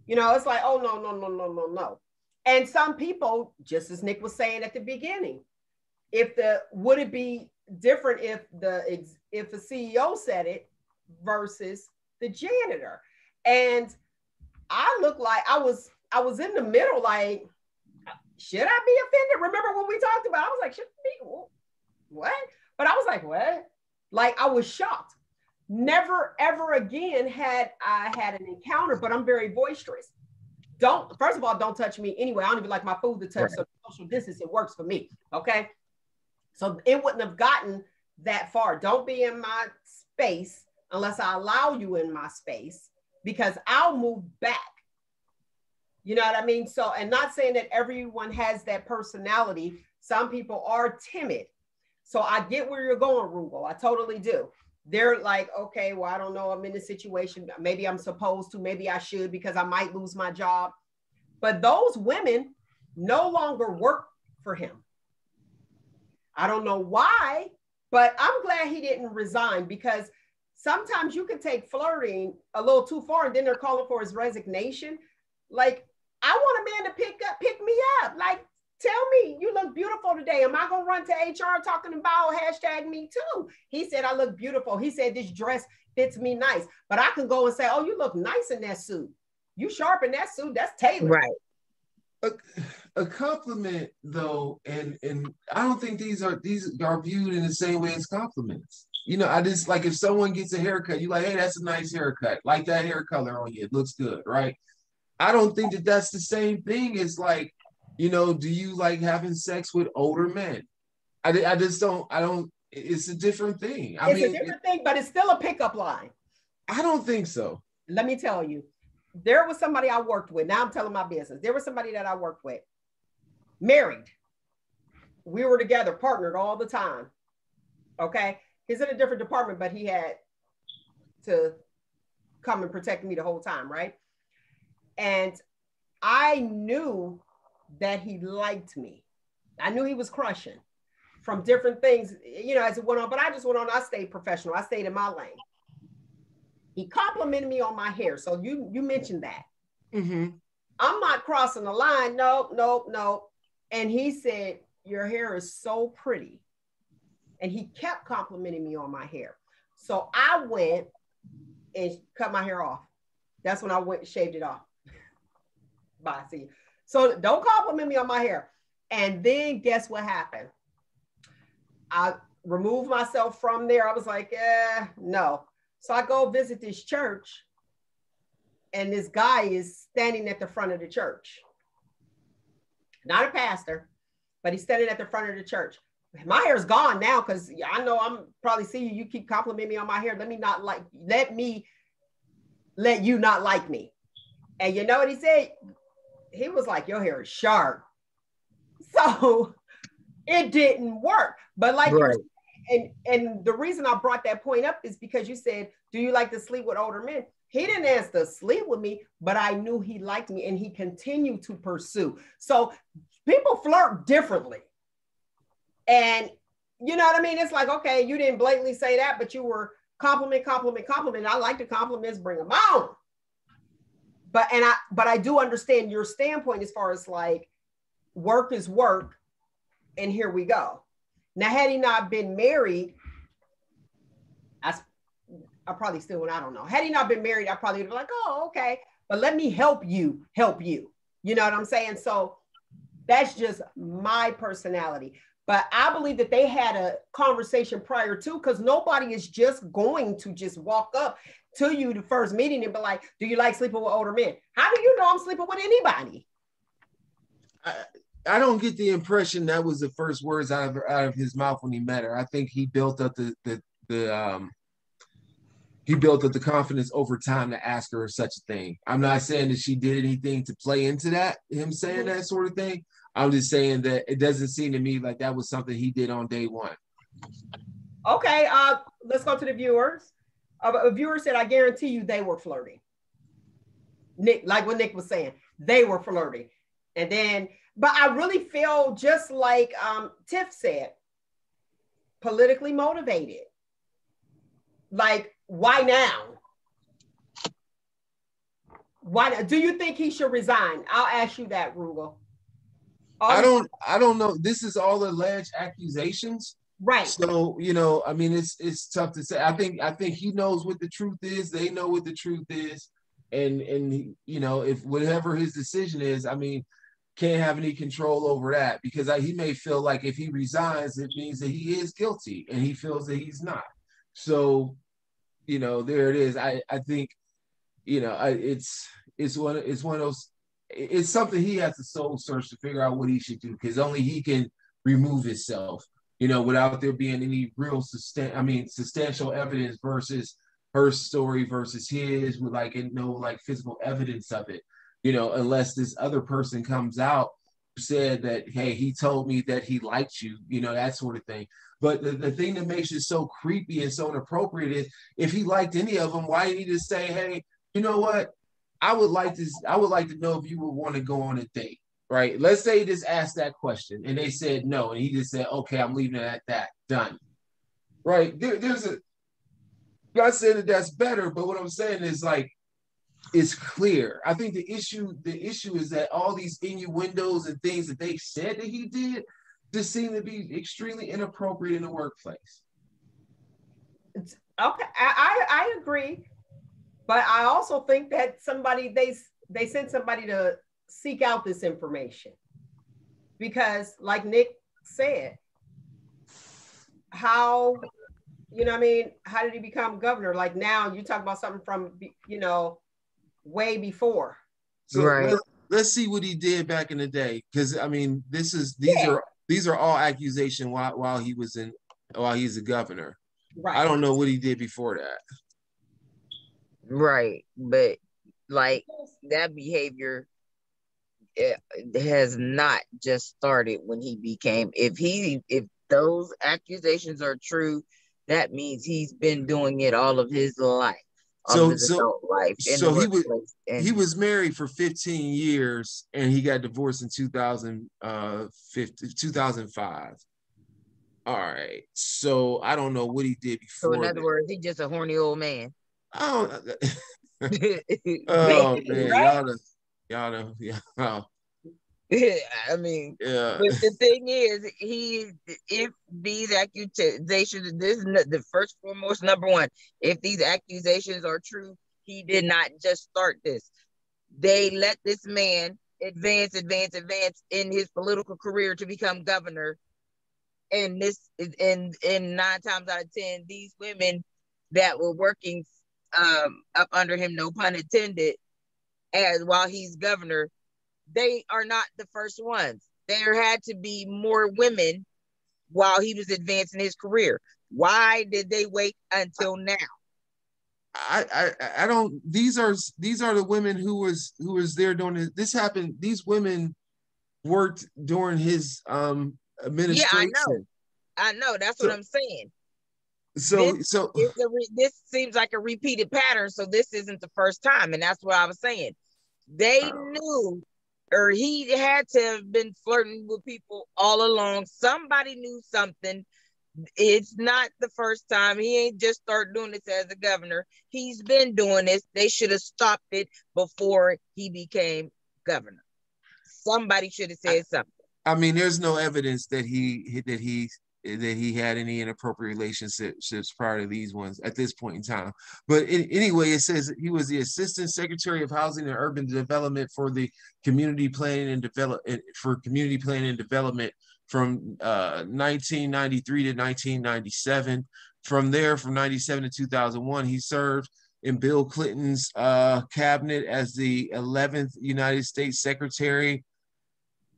You know, it's like, oh no. And some people, just as Nick was saying at the beginning, would it be different if the CEO said it versus the janitor? And I looked like I was in the middle, like, should I be offended? Remember when we talked about, I was like, should I be, what? But I was like, what? Like, I was shocked. Never, ever again had I had an encounter, but I'm very boisterous. First of all, don't touch me anyway. I don't even like my food to touch, so social distance, it works for me, okay? So it wouldn't have gotten that far. Don't be in my space unless I allow you in my space, because I'll move back. You know what I mean? So, and not saying that everyone has that personality. Some people are timid. So I get where you're going, Roogle. I totally do. They're like, okay, well, I don't know. I'm in this situation. Maybe I'm supposed to, maybe I should, because I might lose my job. But those women no longer work for him. I don't know why, but I'm glad he didn't resign, because sometimes you can take flirting a little too far and then they're calling for his resignation. Like, I want a man to pick me up. Like, tell me, you look beautiful today. Am I going to run to HR talking about #MeToo? He said, I look beautiful. He said, this dress fits me nice. But I can go and say, oh, you look nice in that suit. You sharp in that suit. That's tailored. Right. A compliment, though, and I don't think these are viewed in the same way as compliments. You know, I just, like, if someone gets a haircut, you like, hey, that's a nice haircut. Like that hair color on you. It looks good, right? I don't think that that's the same thing as, like, you know, do you like having sex with older men? I just don't, it's a different thing. It's a different thing, but it's still a pickup line. I don't think so. Let me tell you, there was somebody I worked with. Now I'm telling my business. There was somebody that I worked with, married. We were together, partnered all the time. Okay. He's in a different department, but he had to come and protect me the whole time, right? And I knew that he liked me. I knew he was crushing from different things, you know, as it went on, but I just went on, I stayed professional. I stayed in my lane. He complimented me on my hair. So you mentioned that. Mm-hmm. I'm not crossing the line. Nope. And he said, your hair is so pretty. And he kept complimenting me on my hair. So I went and cut my hair off. That's when I went and shaved it off. Bye, see you. So don't compliment me on my hair. And then guess what happened? I removed myself from there. I was like, no. So I go visit this church and this guy is standing at the front of the church. Not a pastor, but he's standing at the front of the church. My hair's gone now because I know I'm probably see you keep complimenting me on my hair. Let you not like me. And you know what he said? He was like, your hair is sharp. So it didn't work. But like, right. And the reason I brought that point up is because you said, do you like to sleep with older men? He didn't ask to sleep with me, but I knew he liked me and he continued to pursue. So people flirt differently. And you know what I mean? It's like, okay, you didn't blatantly say that, but you were compliment. I like the compliments, bring them on. But I do understand your standpoint as far as like work is work and here we go. Now, had he not been married, I probably still would, I don't know. Had he not been married, I probably would be like, oh, okay, but let me help you. You know what I'm saying? So that's just my personality. But I believe that they had a conversation prior to, because nobody is just going to just walk up to you the first meeting and be like, do you like sleeping with older men? How do you know I'm sleeping with anybody? I don't get the impression that was the first words out of his mouth when he met her. I think he built up the confidence over time to ask her such a thing. I'm not saying that she did anything to play into that, him saying that sort of thing. I'm just saying that it doesn't seem to me like that was something he did on day one. Okay, let's go to the viewers. A viewer said, I guarantee you they were flirting. Nick, like what Nick was saying, they were flirting. And then, but I really feel just like Tiff said, politically motivated. Like, why now? Why do you think he should resign? I'll ask you that, Roogle. I don't know. This is all alleged accusations. Right. So, you know, I mean, it's tough to say. I think he knows what the truth is. They know what the truth is. And you know, if whatever his decision is, I mean, can't have any control over that, because he may feel like if he resigns, it means that he is guilty, and he feels that he's not. So, you know, there it is. I think, you know, it's one of those. It's something he has to soul search to figure out what he should do, because only he can remove himself, you know, without there being any real substantial evidence versus her story versus his, with like no like physical evidence of it, you know, unless this other person comes out, said that, hey, he told me that he liked you, you know, that sort of thing. But the thing that makes it so creepy and so inappropriate is, if he liked any of them, why did he just say, hey, you know what? I would like to know if you would want to go on a date, right? Let's say he just asked that question and they said no, and he just said, okay, I'm leaving it at that, done. Right? There's a, not saying that that's better, but what I'm saying is, like, it's clear. I think the issue is that all these innuendos and things that they said that he did just seem to be extremely inappropriate in the workplace. Okay, I agree. But I also think that they sent somebody to seek out this information, because, like Nick said, how, you know what I mean, how did he become governor? Like, now you talk about something from, you know, way before. So right. Let's see what he did back in the day, because I mean, these are all accusations while he's a governor. Right. I don't know what he did before that. Right, but like that behavior, it has not just started when he became. If those accusations are true, that means he's been doing it all of his life. So he was married for 15 years and he got divorced in 2005. All right, so I don't know what he did before. So in other words, he's just a horny old man. Oh, oh man, right? y'all know. Yeah, I mean, yeah. But the thing is, if these accusations, this is the first, foremost, number one, if these accusations are true, he did not just start this. They let this man advance in his political career to become governor. And and 9 times out of 10, these women that were working up under him, no pun intended, as while he's governor, they are not the first ones. There had to be more women while he was advancing his career. Why did they wait until now? I don't. These are the women who was there during this happened. These women worked during his administration. Yeah, I know. That's what I'm saying. So this seems like a repeated pattern. So this isn't the first time, and that's what I was saying. They knew, or he had to have been flirting with people all along. Somebody knew something. It's not the first time. He ain't just started doing this as a governor. He's been doing this. They should have stopped it before he became governor. Somebody should have said something. I mean, there's no evidence that he had any inappropriate relationships prior to these ones at this point in time. But anyway, it says he was the Assistant Secretary of Housing and Urban Development for the Community Planning and Development from 1993 to 1997. From there, from 97 to 2001, he served in Bill Clinton's cabinet as the 11th United States Secretary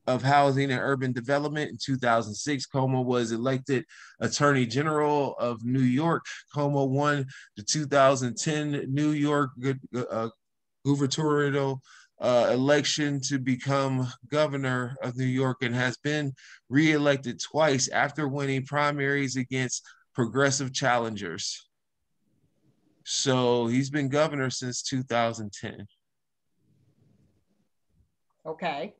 of Housing and Urban Development. In 2006, Como was elected Attorney General of New York. Como won the 2010 New York gubernatorial election to become governor of New York, and has been re-elected twice after winning primaries against progressive challengers. So he's been governor since 2010. Okay.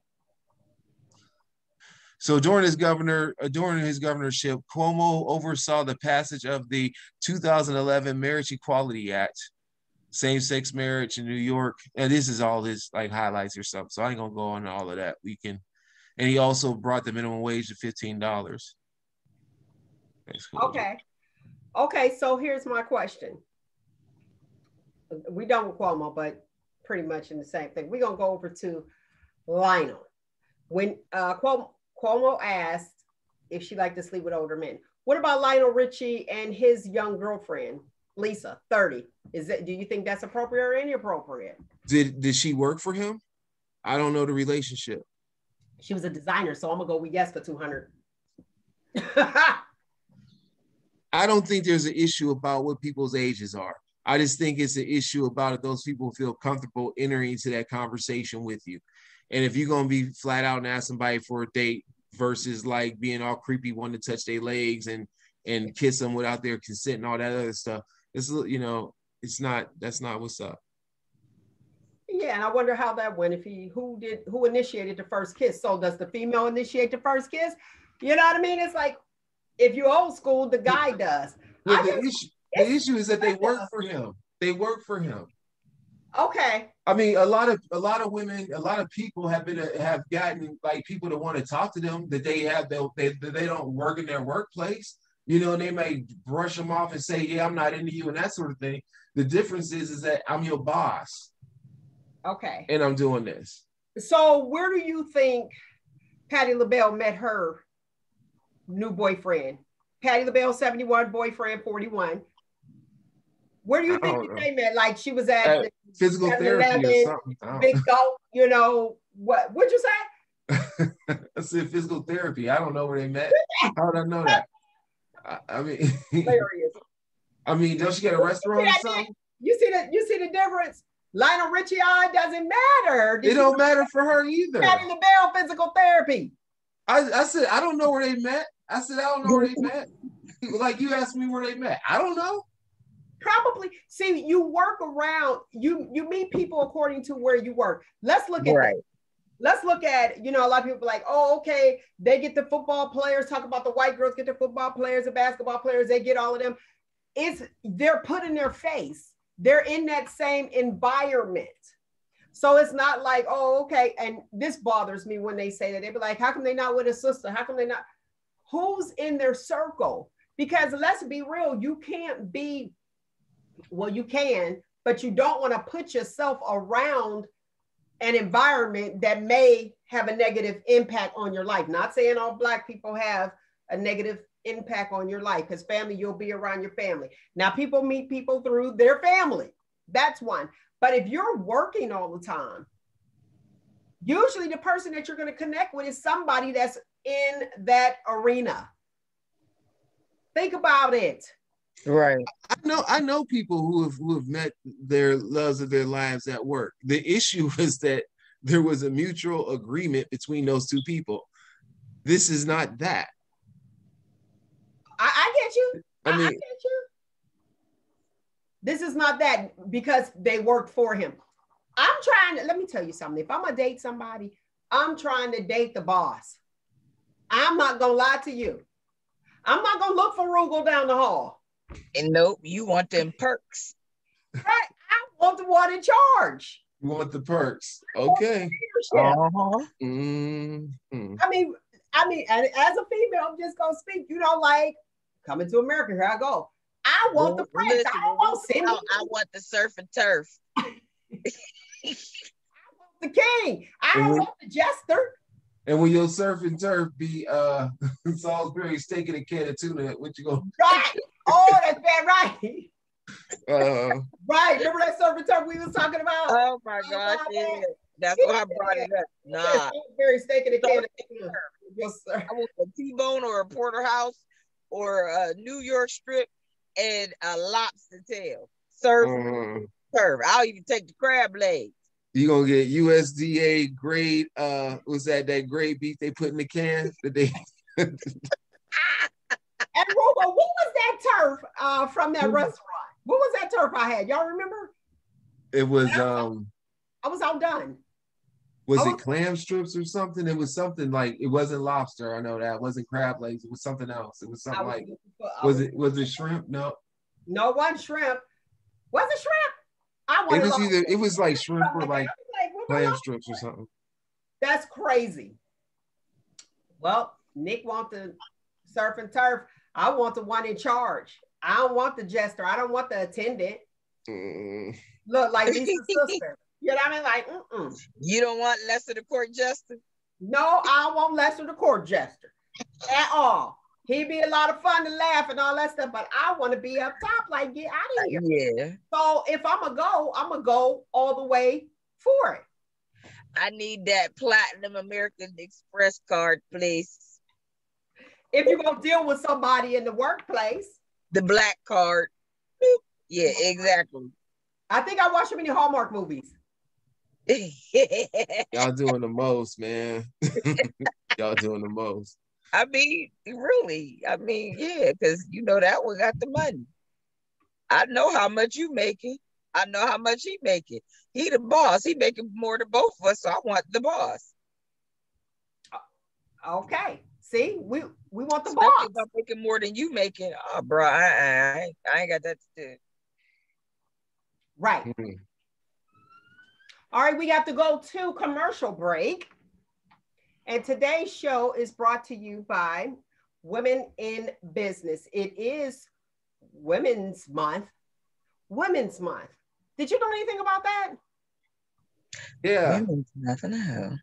So during his governorship, Cuomo oversaw the passage of the 2011 Marriage Equality Act, same-sex marriage in New York. And this is all his like highlights or something. So I ain't gonna go on all of that. And he also brought the minimum wage to $15. Okay. Okay, so here's my question. We done with Cuomo, but pretty much in the same thing. We're gonna go over to Lionel. When Cuomo asked if she liked to sleep with older men. What about Lionel Richie and his young girlfriend, Lisa, 30? Do you think that's appropriate or inappropriate? Did she work for him? I don't know the relationship. She was a designer, so I'm gonna go with yes for 200. I don't think there's an issue about what people's ages are. I just think it's an issue about if those people feel comfortable entering into that conversation with you. And if you're gonna be flat out and ask somebody for a date versus like being all creepy, wanting to touch their legs and kiss them without their consent and all that other stuff, it's, you know, that's not what's up. Yeah, and I wonder how that went. Who initiated the first kiss? So does the female initiate the first kiss? You know what I mean? It's like if you're old school, the guy does. Well, the issue is that they work for him. They work for him. Okay. I mean, a lot of women, a lot of people have gotten like people that want to talk to them that they don't work in their workplace. You know, and they may brush them off and say, "Yeah, I'm not into you," and that sort of thing. The difference is that I'm your boss. Okay. And I'm doing this. So where do you think Patti LaBelle met her new boyfriend? Patti LaBelle, 71, boyfriend, 41. Where do you think they met? Like she was at physical therapy or something. Big Gulp, you know, what'd you say? I said physical therapy. I don't know where they met. How did I know that? I mean, hilarious. I mean, don't she get a restaurant or something? You see the difference? Lionel Richie doesn't matter. It don't matter for her either. Patti LaBelle, physical therapy. I said, I don't know where they met. I said, I don't know where they met. Like you asked me where they met. I don't know. Probably. See, you work around, you meet people according to where you work. Let's look at right. Let's look at, you know, a lot of people are like, oh, okay, they get the football players, talk about the white girls get the football players, the basketball players, they get all of them. They're put in their face. They're in that same environment. So it's not like, oh, okay. And this bothers me when they say that. They be like, how come they not with a sister? How come they not? Who's in their circle? Because let's be real, you can't be, well, you can, but you don't want to put yourself around an environment that may have a negative impact on your life. Not saying all Black people have a negative impact on your life, because family, you'll be around your family. Now, people meet people through their family. That's one. But if you're working all the time, usually the person that you're going to connect with is somebody that's in that arena. Think about it. Right. I know people who have met their loves of their lives at work. The issue is that there was a mutual agreement between those two people. This is not that. I get you. I mean, I get you. This is not that because they work for him. Let me tell you something. If I'm gonna date somebody, I'm trying to date the boss. I'm not gonna lie to you. I'm not gonna look for Roogle down the hall. And nope, you want them perks. Right. I want the one in charge. You want the perks. Okay. Uh-huh. Mm-hmm. I mean, and as a female, I'm just gonna speak, you know, like coming to America, here I go. I want the prince. Listen, I don't want Cindy. I want the surf and turf. I want the king. I don't want the jester. And when your surf and turf be Salisbury steak and a can of tuna, what you gonna? Right. Oh, that's bad, right. Right. Remember that surf and turf we was talking about? Oh my gosh, yeah. That's why I brought it up. Nah. Salisbury steak and a can of tuna. Yes, sir. I want a T-bone or a porterhouse or a New York strip and a lobster tail. Serve. I'll even take the crab legs. You gonna get USDA grade, what's that grade beef they put in the can that they And Roogle, what was that turf from that restaurant? What was that turf I had? Y'all remember? It was I was outdone. Was it clam strips or something? It was something like, it wasn't lobster. I know that. It wasn't crab legs. It was something else. It was something like, was it shrimp? No. No, one shrimp. Was it shrimp? It was either, it was like shrimp or like clam strips or something. That's crazy. Well, Nick wants the surf and turf. I want the one in charge. I don't want the jester. I don't want the attendant. Look like Lisa's sister. You know what I mean? Like, You don't want Lester the court jester? No, I don't want Lester the court jester at all. He'd be a lot of fun to laugh and all that stuff, but I want to be up top, like, get out of here. Yeah. So if I'm going to go all the way for it. I need that Platinum American Express card, please. If you're going to deal with somebody in the workplace. The black card. Yeah, exactly. I think I watched too many Hallmark movies. Y'all doing the most, man. Y'all doing the most. I mean, really. I mean, yeah, because you know that one got the money. I know how much you making. I know how much he making. He the boss. He making more than both of us, so I want the boss. Okay. See, we want the Especially boss. if I'm making more than you making. Oh, bro, I ain't got that to do. Right. All right, we have to go to commercial break. And today's show is brought to you by Women in Business. It is Women's Month. Women's Month. Did you know anything about that? Yeah. Women's Month, no.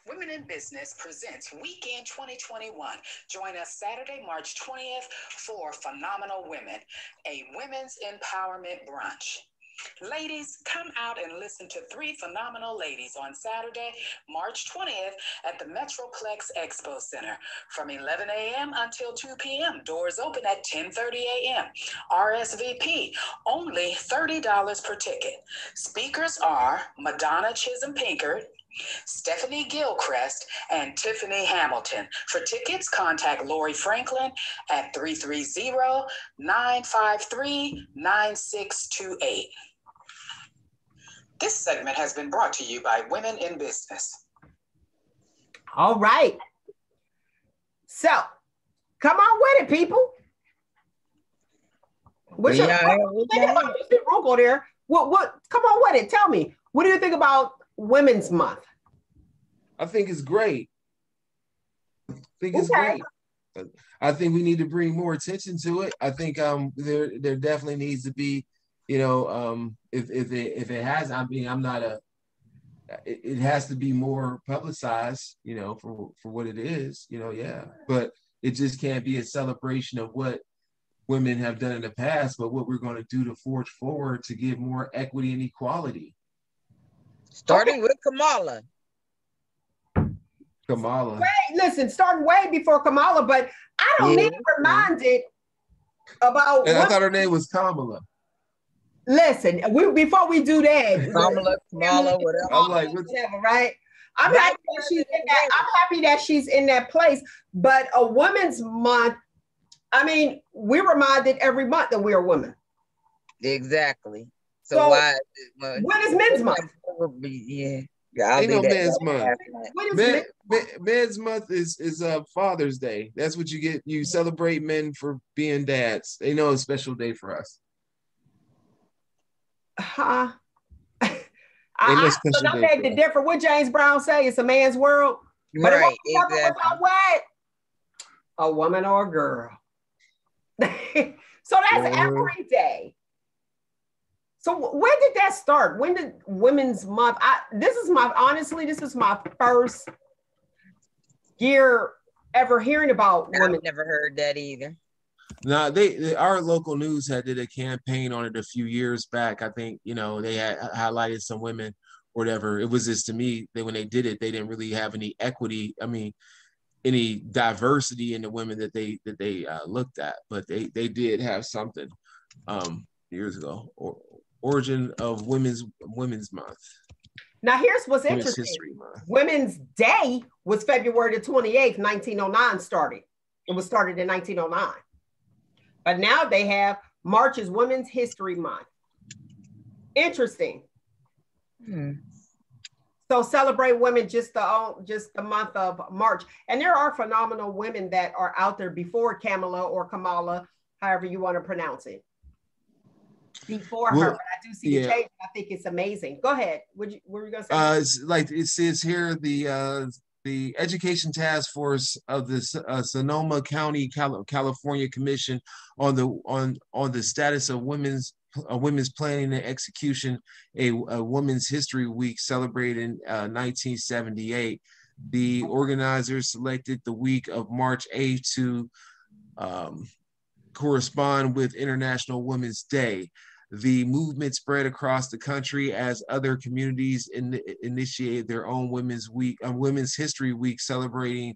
Women in Business presents Weekend 2021. Join us Saturday, March 20th for Phenomenal Women, a women's empowerment brunch. Ladies, come out and listen to 3 phenomenal ladies on Saturday, March 20th at the Metroplex Expo Center from 11 a.m. until 2 p.m. Doors open at 10:30 a.m. RSVP, only $30 per ticket. Speakers are Madonna Chisholm-Pinkard, Stephanie Gilchrist, and Tiffany Hamilton. For tickets, contact Lori Franklin at 330-953-9628. This segment has been brought to you by Women in Business. All right. So, come on with it, people. What's your Roogle there? What? Come on with it. Tell me. What do you think about Women's Month? I think it's great. It's great. I think we need to bring more attention to it. I think there definitely needs to be, you know, if it has, I mean, it has to be more publicized, you know, for what it is, you know, yeah. But it just can't be a celebration of what women have done in the past, but what we're going to do to forge forward to give more equity and equality. Starting with Kamala. Listen, starting way before Kamala, but I don't need reminded about. And I thought her name was Kamala. Listen, before we do that, Kamala, whatever. I'm like, whatever, right? I'm happy that she's in that. I'm happy that she's in that place. But a Women's Month, I mean, we're reminded every month that we're women. Exactly. So why? When is Men's Month? Yeah. Ain't no Men's Month. Men's Month is Father's Day. That's what you get. You celebrate men for being dads. They know a special day for us. I beg to differ. What James Brown say? It's a man's world. But right. Exactly. What? A woman or a girl. So that's every day. So when did that start? When did Women's Month? This is my first year ever hearing about women. I've never heard that either. No, our local news did a campaign on it a few years back. I think, you know, they had highlighted some women or whatever. It was just, to me, when they did it, they didn't really have any equity. I mean, any diversity in the women that they looked at, but they did have something years ago. Origin of Women's Month. Now here's what's interesting. Women's Day was February the 28th, 1909 started. It was started in 1909. But now they have March is Women's History Month. Interesting. Hmm. So celebrate women just the month of March. And there are phenomenal women that are out there before Kamala or Kamala, however you want to pronounce it. Before her, but I do see a change. I think it's amazing. Go ahead. What were you gonna say? It's like it says here, the Education Task Force of the Sonoma County, California Commission on the status of women's planning and execution, a Women's History Week celebrated in 1978. The organizers selected the week of March 8th to correspond with International Women's Day. The movement spread across the country as other communities initiated their own Women's History Week week celebrations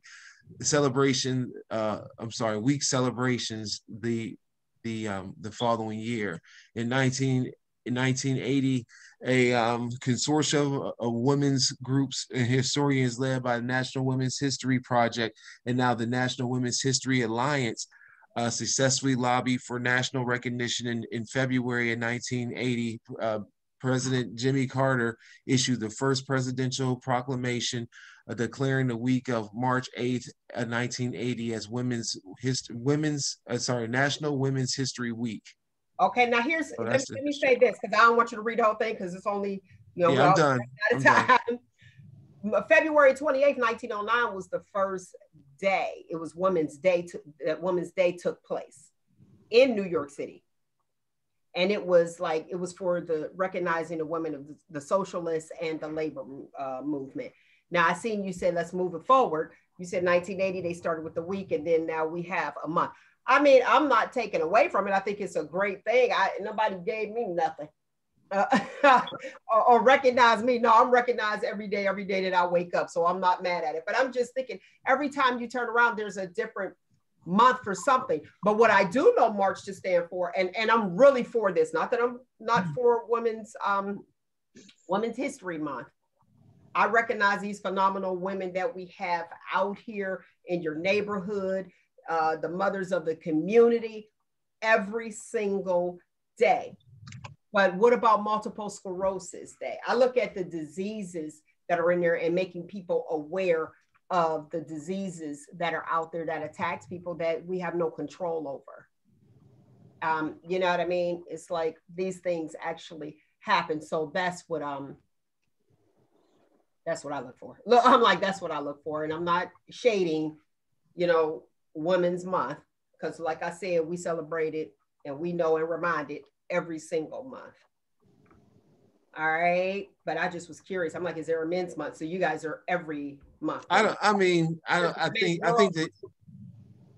the following year. In 1980, a consortium of women's groups and historians led by the National Women's History Project and now the National Women's History Alliance successfully lobbied for national recognition. In February of 1980, President Jimmy Carter issued the first presidential proclamation declaring the week of March 8th, 1980 as National Women's History Week. Okay, now let me say this, because I don't want you to read the whole thing because it's only, I'm done. February 28th, 1909 was the first day. It was Women's Day. Women's Day took place in New York City. And it was for the recognizing the women of the socialists and the labor movement. Now I seen you said, let's move it forward. You said 1980, they started with the week, and then now we have a month. I mean, I'm not taking away from it. I think it's a great thing. Nobody gave me nothing or recognize me. No, I'm recognized every day that I wake up. So I'm not mad at it, but I'm just thinking every time you turn around, there's a different month for something. But what I do know March to stand for, and I'm really for this, not that I'm not for Women's History Month. I recognize these phenomenal women that we have out here in your neighborhood, the mothers of the community, every single day. But what about multiple sclerosis day? I look at the diseases that are in there and making people aware of the diseases that are out there that attacks people that we have no control over. You know what I mean? It's like these things actually happen. So that's what I look for. Look, I'm like, that's what I look for. And I'm not shading, Women's Month, because like I said, we celebrate it and we know and remind it every single month. All right. But I just was curious. I'm like, is there a Men's Month? So you guys are every month. I think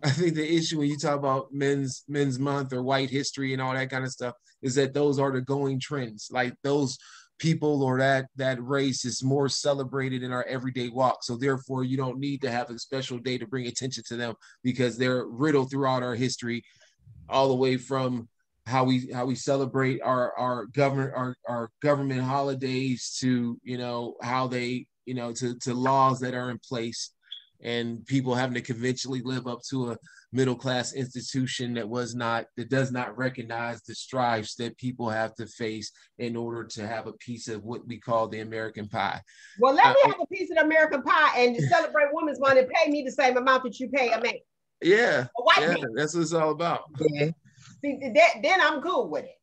the issue when you talk about men's month or white history and all that kind of stuff is that those are the going trends. Like those people or that race is more celebrated in our everyday walk. So therefore you don't need to have a special day to bring attention to them because they're riddled throughout our history, all the way from how we celebrate our government holidays to how they to laws that are in place and people having to conventionally live up to a middle class institution that does not recognize the strives that people have to face in order to have a piece of what we call the American pie. Well, let me have a piece of the American pie and celebrate Women's Month and pay me the same amount that you pay a man. Yeah, that's what it's all about. Yeah. See, then I'm cool with it.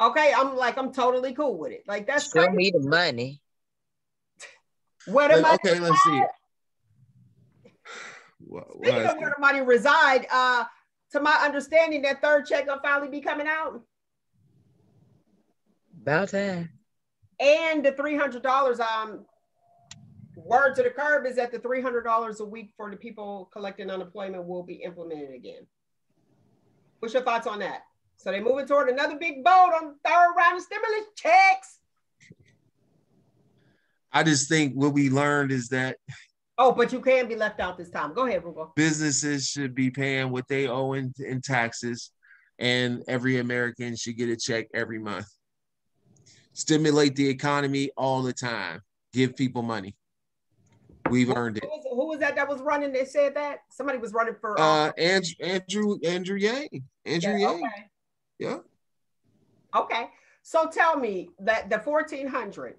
Okay, I'm totally cool with it. Like that's show me the money. Where the money? Okay, let's see. Speaking of where the money reside, to my understanding, that third check will finally be coming out. About time. And the $300. Word to the curb is that the $300 a week for the people collecting unemployment will be implemented again. What's your thoughts on that? So they're moving toward another big boat on the third round of stimulus checks. I just think what we learned is that. Oh, but you can be left out this time. Go ahead, Roogle. Businesses should be paying what they owe in taxes, and every American should get a check every month. Stimulate the economy all the time. Give people money. We've earned it. Who was that was running that said that? Somebody was running for Andrew Yang. Andrew Yang. Okay. Yeah. Okay. So tell me that the 1,400,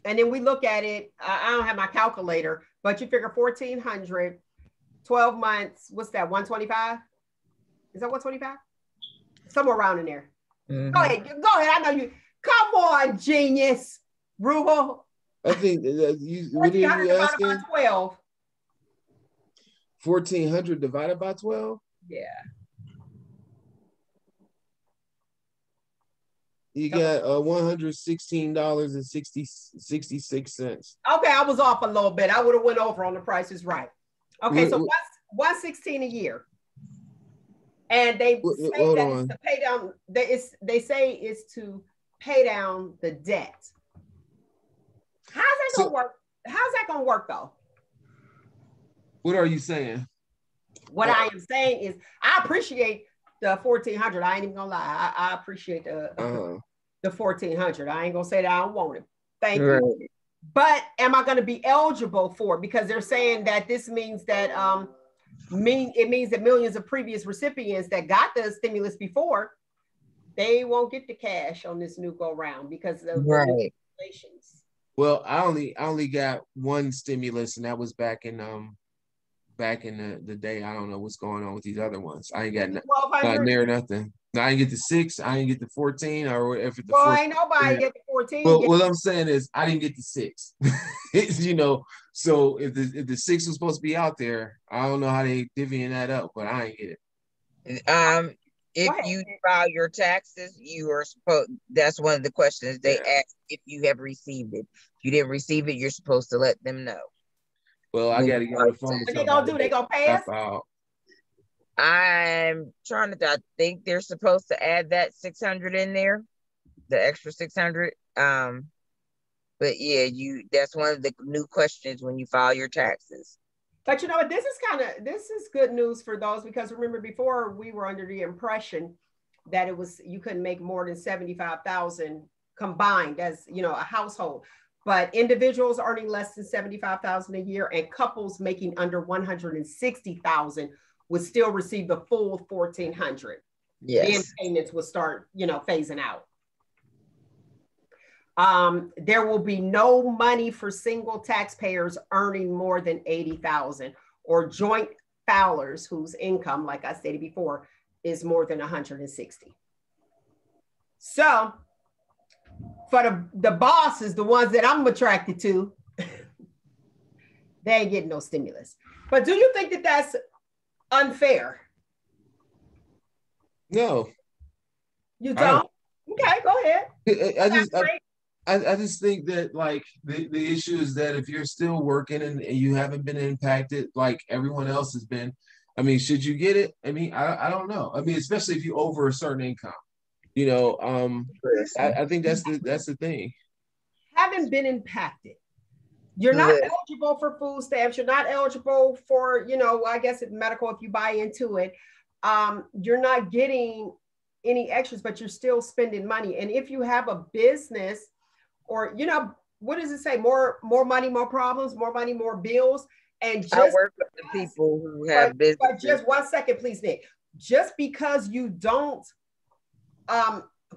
and then we look at it, I don't have my calculator, but you figure 1,400, 12 months, what's that, 125? Is that 125? Somewhere around in there. Mm-hmm. Go ahead, I know you. Come on, genius. Roogle. I think what are you asking? By 12. 1,400 divided by 12? Yeah. You got $116.66. Okay, I was off a little bit. I would have went over on The Price is Right. Okay, so $116 a year. And they say that it's to pay down, they say it's to pay down the debt. How's that gonna work? How's that gonna work though? What are you saying? What I am saying is I appreciate the 1,400. I ain't even gonna lie. I appreciate the 1,400. I ain't gonna say that I don't want it. Thank you. But am I gonna be eligible for it? Because they're saying that this means that it means that millions of previous recipients that got the stimulus before, they won't get the cash on this new go round because of the regulations. Well, I only got one stimulus, and that was back in the day. I don't know what's going on with these other ones. I ain't got not near nothing. I didn't get the 6. I didn't get the 14, or if the. Well, ain't nobody get the 14. Well, what I'm saying is I didn't get the 6. You know, so if the 6 was supposed to be out there, I don't know how they divvying that up, but I ain't get it. If you file your taxes, you are supposed. That's one of the questions they ask if you have received it. If you didn't receive it, you're supposed to let them know. Well, I got to get on the phone. What they gonna do? They gonna pay us? I'm trying to. I think they're supposed to add that 600 in there, the extra 600. But yeah, that's one of the new questions when you file your taxes. But you know what? This is good news for those, because remember before we were under the impression that you couldn't make more than 75,000 combined as a household. But individuals earning less than 75,000 a year and couples making under 160,000 would still receive the full 1,400. Yes. Then payments will start, phasing out. There will be no money for single taxpayers earning more than 80,000 or joint filers whose income, like I stated before, is more than 160. So for the bosses, the ones that I'm attracted to, they ain't getting no stimulus. But do you think that that's unfair? No. You don't? Okay, go ahead. I just think that like the issue is that if you're still working and you haven't been impacted like everyone else has been, I mean, should you get it? I mean, I don't know. I mean, especially if you over a certain income, I think that's the thing. Haven't been impacted. You're not eligible for food stamps. You're not eligible for, I guess medical if you buy into it. You're not getting any extras, but you're still spending money. And if you have a business, or what does it say? More money, more problems, more money, more bills. And just I work with the people who have business. But just 1 second, please, Nick. Just because you don't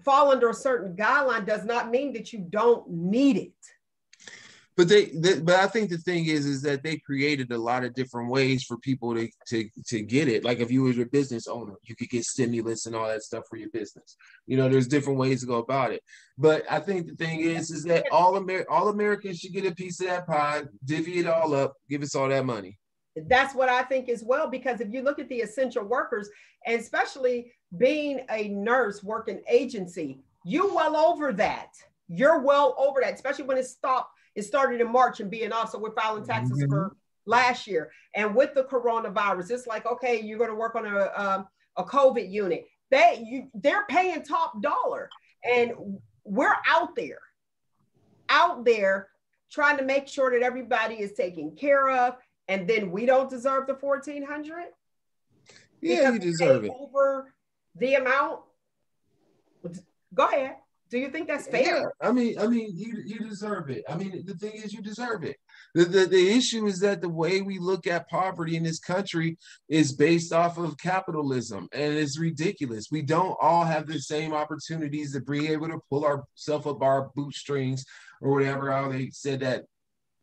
fall under a certain guideline does not mean that you don't need it. But but I think the thing is that they created a lot of different ways for people to get it. Like if you were a business owner, you could get stimulus and all that stuff for your business. There's different ways to go about it. But I think the thing is that all Americans should get a piece of that pie, divvy it all up, give us all that money. That's what I think as well, because if you look at the essential workers, and especially being a nurse working agency, you're well over that. You're well over that, especially when it stopped. It started in March and being off, so we're filing taxes for last year. And with the coronavirus, it's like, okay, you're going to work on a COVID unit. They're paying top dollar, and we're out there trying to make sure that everybody is taken care of. And then we don't deserve the 1,400. Yeah, you deserve it over the amount. Go ahead. Do you think that's fair? Yeah, I mean, you deserve it. I mean, the thing is, you deserve it. The issue is that the way we look at poverty in this country is based off of capitalism, and it's ridiculous. We don't all have the same opportunities to be able to pull ourselves up our bootstrings or whatever, how they said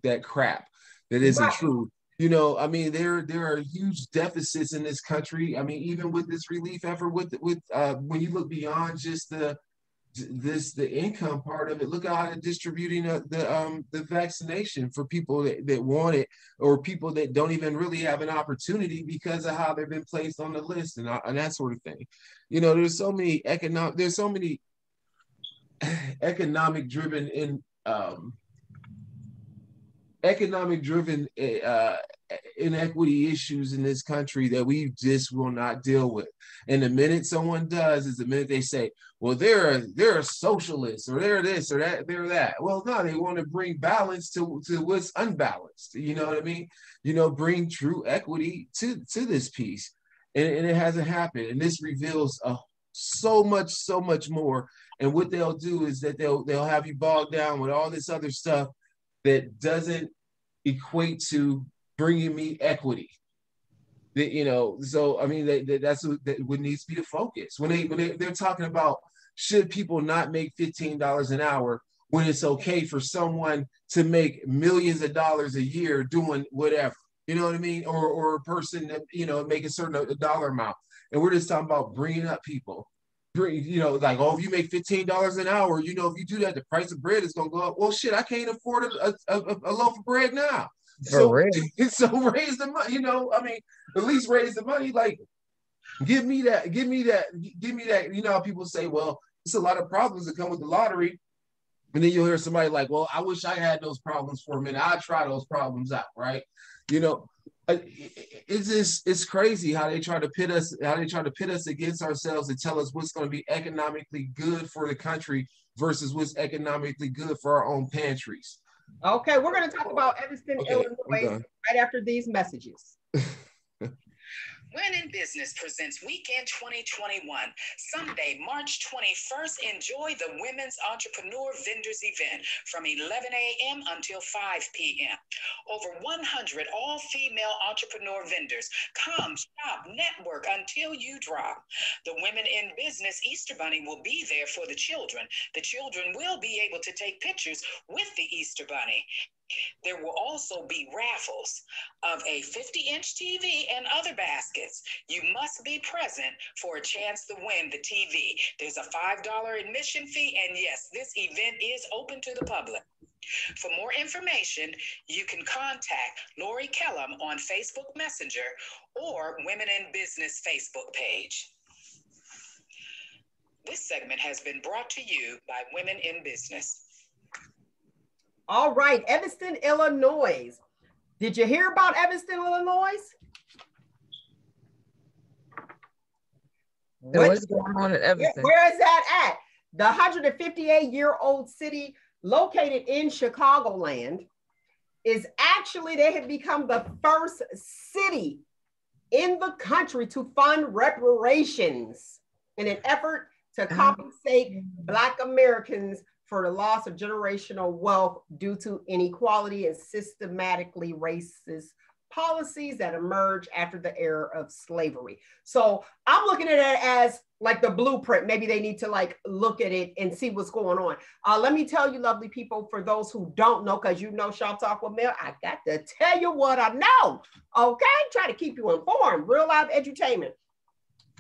that crap that isn't true. You know, I mean, there are huge deficits in this country. I mean, even with this relief effort, with when you look beyond just the income part of it, look at how they're distributing the vaccination for people that want it, or people that don't even really have an opportunity because of how they've been placed on the list and that sort of thing. You know, there's so many economic driven inequity issues in this country that we just will not deal with. And the minute someone does is the minute they say, well, they're a socialist, or they're this or that, they're that. Well, no, they want to bring balance to what's unbalanced. You know what I mean? You know, bring true equity to this piece. And it hasn't happened. And this reveals so much more. And what they'll do is that they'll have you bogged down with all this other stuff that doesn't equate to bringing me equity. That, you know, so I mean, that's what needs to be the focus when they're talking about, should people not make $15 an hour when it's okay for someone to make millions of dollars a year doing whatever, you know what I mean, or a person that, you know, make a certain dollar amount, and we're just talking about bringing up people. You know, like, oh, if you make $15 an hour, you know, if you do that, the price of bread is gonna go up. Well, shit, I can't afford a loaf of bread now. So raise the money, you know, I mean, at least raise the money. Like, give me that. You know how people say, well, it's a lot of problems that come with the lottery. And then you'll hear somebody like, well, I wish I had those problems for a minute. I'd try those problems out, right? You know, it's crazy how they try to pit us against ourselves and tell us what's going to be economically good for the country versus what's economically good for our own pantries. Okay, we're going to talk about Evanston, Illinois right after these messages. When in Business presents Weekend 2021, Sunday, March 21st. Enjoy the Women's Entrepreneur Vendors event from 11 a.m. until 5 p.m. Over 100 all-female entrepreneur vendors. Come, shop, network until you drop. The Women in Business Easter Bunny will be there for the children. The children will be able to take pictures with the Easter Bunny. There will also be raffles of a 50-inch TV and other baskets. You must be present for a chance to win the TV. There's a $5 admission fee, and yes, this event is open to the public. For more information, you can contact Lori Kellum on Facebook Messenger or Women in Business Facebook page. This segment has been brought to you by Women in Business. All right, Evanston, Illinois. Did you hear about Evanston, Illinois? What's going on at Evanston? Where is that at? The 158-year-old city located in Chicagoland is actually, they have become the first city in the country to fund reparations in an effort to compensate Black Americans for the loss of generational wealth due to inequality and systematically racist policies that emerged after the era of slavery. So I'm looking at it as like the blueprint. Maybe they need to like look at it and see what's going on. Let me tell you, lovely people, for those who don't know, because you know Shop Talk with Mel, I got to tell you what I know, okay? Try to keep you informed, real life edutainment.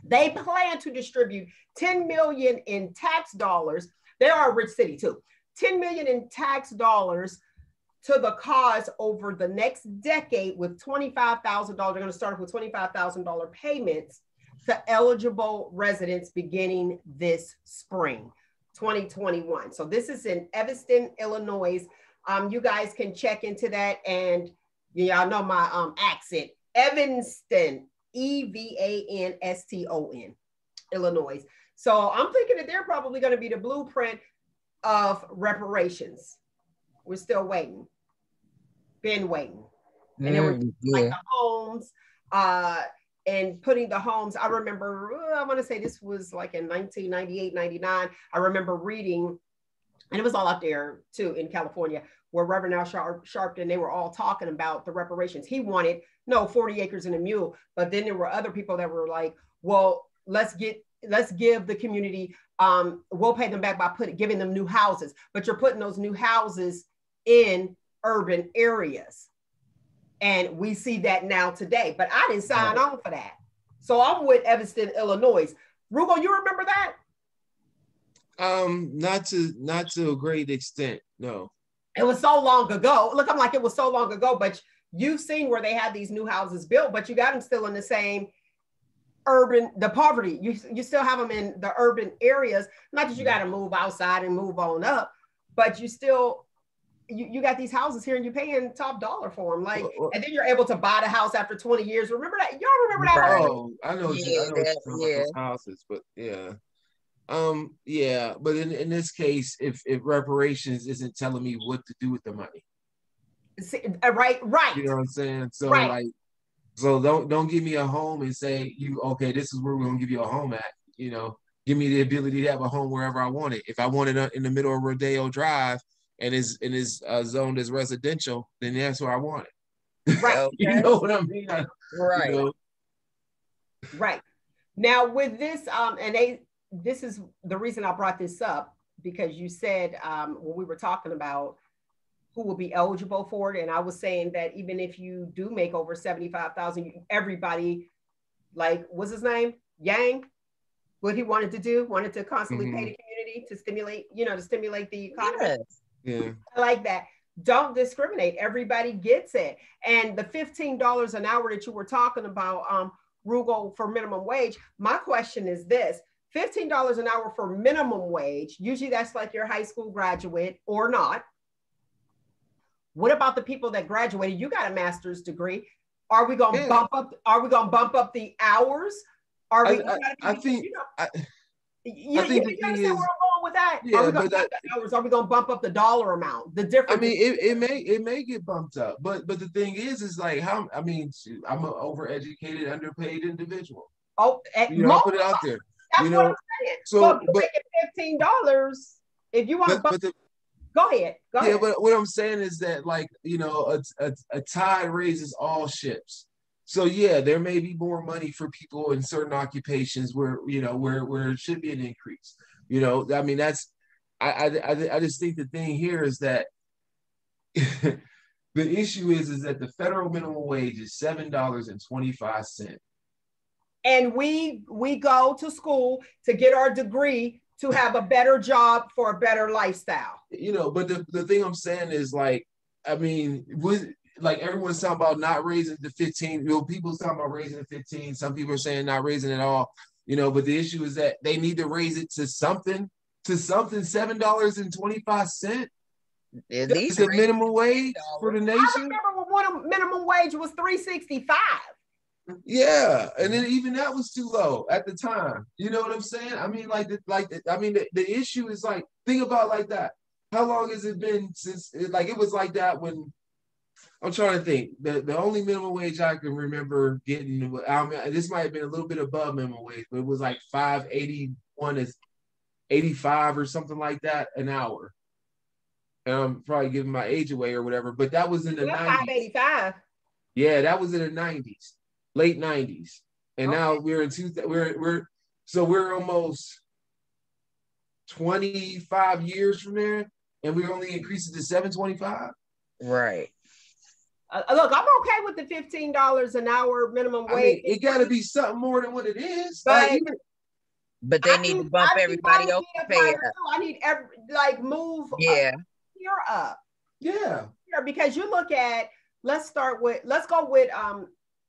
They plan to distribute $10 million in tax dollars. They are a rich city too. $10 million in tax dollars to the cause over the next decade with $25,000. They're going to start with $25,000 payments to eligible residents beginning this spring, 2021. So this is in Evanston, Illinois. You guys can check into that. And y'all know my accent, Evanston, Evanston, Illinois. So I'm thinking that they're probably going to be the blueprint of reparations. We're still waiting. Been waiting. And then we're like the homes and putting the homes. I remember, I want to say this was like in 1998, 99. I remember reading, and it was all out there too in California, where Reverend Al Sharpton, they were all talking about the reparations. He wanted, 40 acres and a mule. But then there were other people that were like, well, let's give the community, we'll pay them back by giving them new houses. But you're putting those new houses in urban areas. And we see that now today. But I didn't sign on for that. So I'm with Evanston, Illinois. Roogle, you remember that? Not to a great extent, no. It was so long ago. Look, I'm like, it was so long ago, but you've seen where they had these new houses built, but you got them still in the same the poverty. You still have them in the urban areas. Not that you got to move outside and move on up, but you still, you got these houses here and you're paying top dollar for them. Like, and then you're able to buy the house after 20 years. Remember that? Y'all remember that? Oh, I know. Those houses, but yeah. Yeah, but in this case, if reparations isn't telling me what to do with the money, right, you know what I'm saying? So like, so don't give me a home and say okay, this is where we're gonna give you a home at. You know, give me the ability to have a home wherever I want it. If I want it in the middle of Rodeo Drive and is zoned as residential, then that's where I want it. Right, you know what I mean? Right, you know? Right. Now with this, this is the reason I brought this up, because you said when we were talking about who will be eligible for it, and I was saying that even if you do make over 75,000, everybody, like, what's his name? Yang, what he wanted to constantly pay the community to stimulate, to stimulate the economy. Yes. Yeah. I like that. Don't discriminate. Everybody gets it. And the $15 an hour that you were talking about, Roogle, for minimum wage, my question is this. $15 an hour for minimum wage, usually that's like your high school graduate or not. What about the people that graduated? You got a master's degree. Are we going to bump up? Are we going to bump up the hours? Are we? I think. You understand where I'm going with that? Yeah, are we going to bump the hours? Are we going to bump up the dollar amount? The difference. I mean, it may get bumped up, but the thing is like how? I mean, I'm an overeducated, underpaid individual. Oh, put it out there. That's what I'm saying. So, but $15, if you want to. Go ahead. Yeah, but what I'm saying is that, like, a tide raises all ships. So yeah, there may be more money for people in certain occupations where it should be an increase. I mean, that's I just think the thing here is that the issue is that the federal minimum wage is $7.25. And we go to school to get our degree to have a better job for a better lifestyle. But the thing I'm saying is, like, I mean, like everyone's talking about not raising the 15. People's talking about raising the 15. Some people are saying not raising it all. But the issue is that they need to raise it to something. $7.25. Is the minimum wage for the nation. I remember when minimum wage was $3.65. Yeah, and then even that was too low at the time. You know what I'm saying? I mean, the issue is, like, think about like that. How long has it been since it was like that when? I'm trying to think. The only minimum wage I can remember getting, this might have been a little bit above minimum wage, but it was like $5.81 to $85 or something like that an hour. And I'm probably giving my age away or whatever, but that was in the 90s. $5.85. Yeah, that was in the 90s. Late 90s, and now we're in we're almost 25 years from there, and we only increased it to $7.25. Right. Look, I'm okay with the $15 an hour minimum wage. I mean, it got to be something more than what it is. But they need to bump everybody else to pay it up. I need move here up. Yeah. Because you look at, let's go with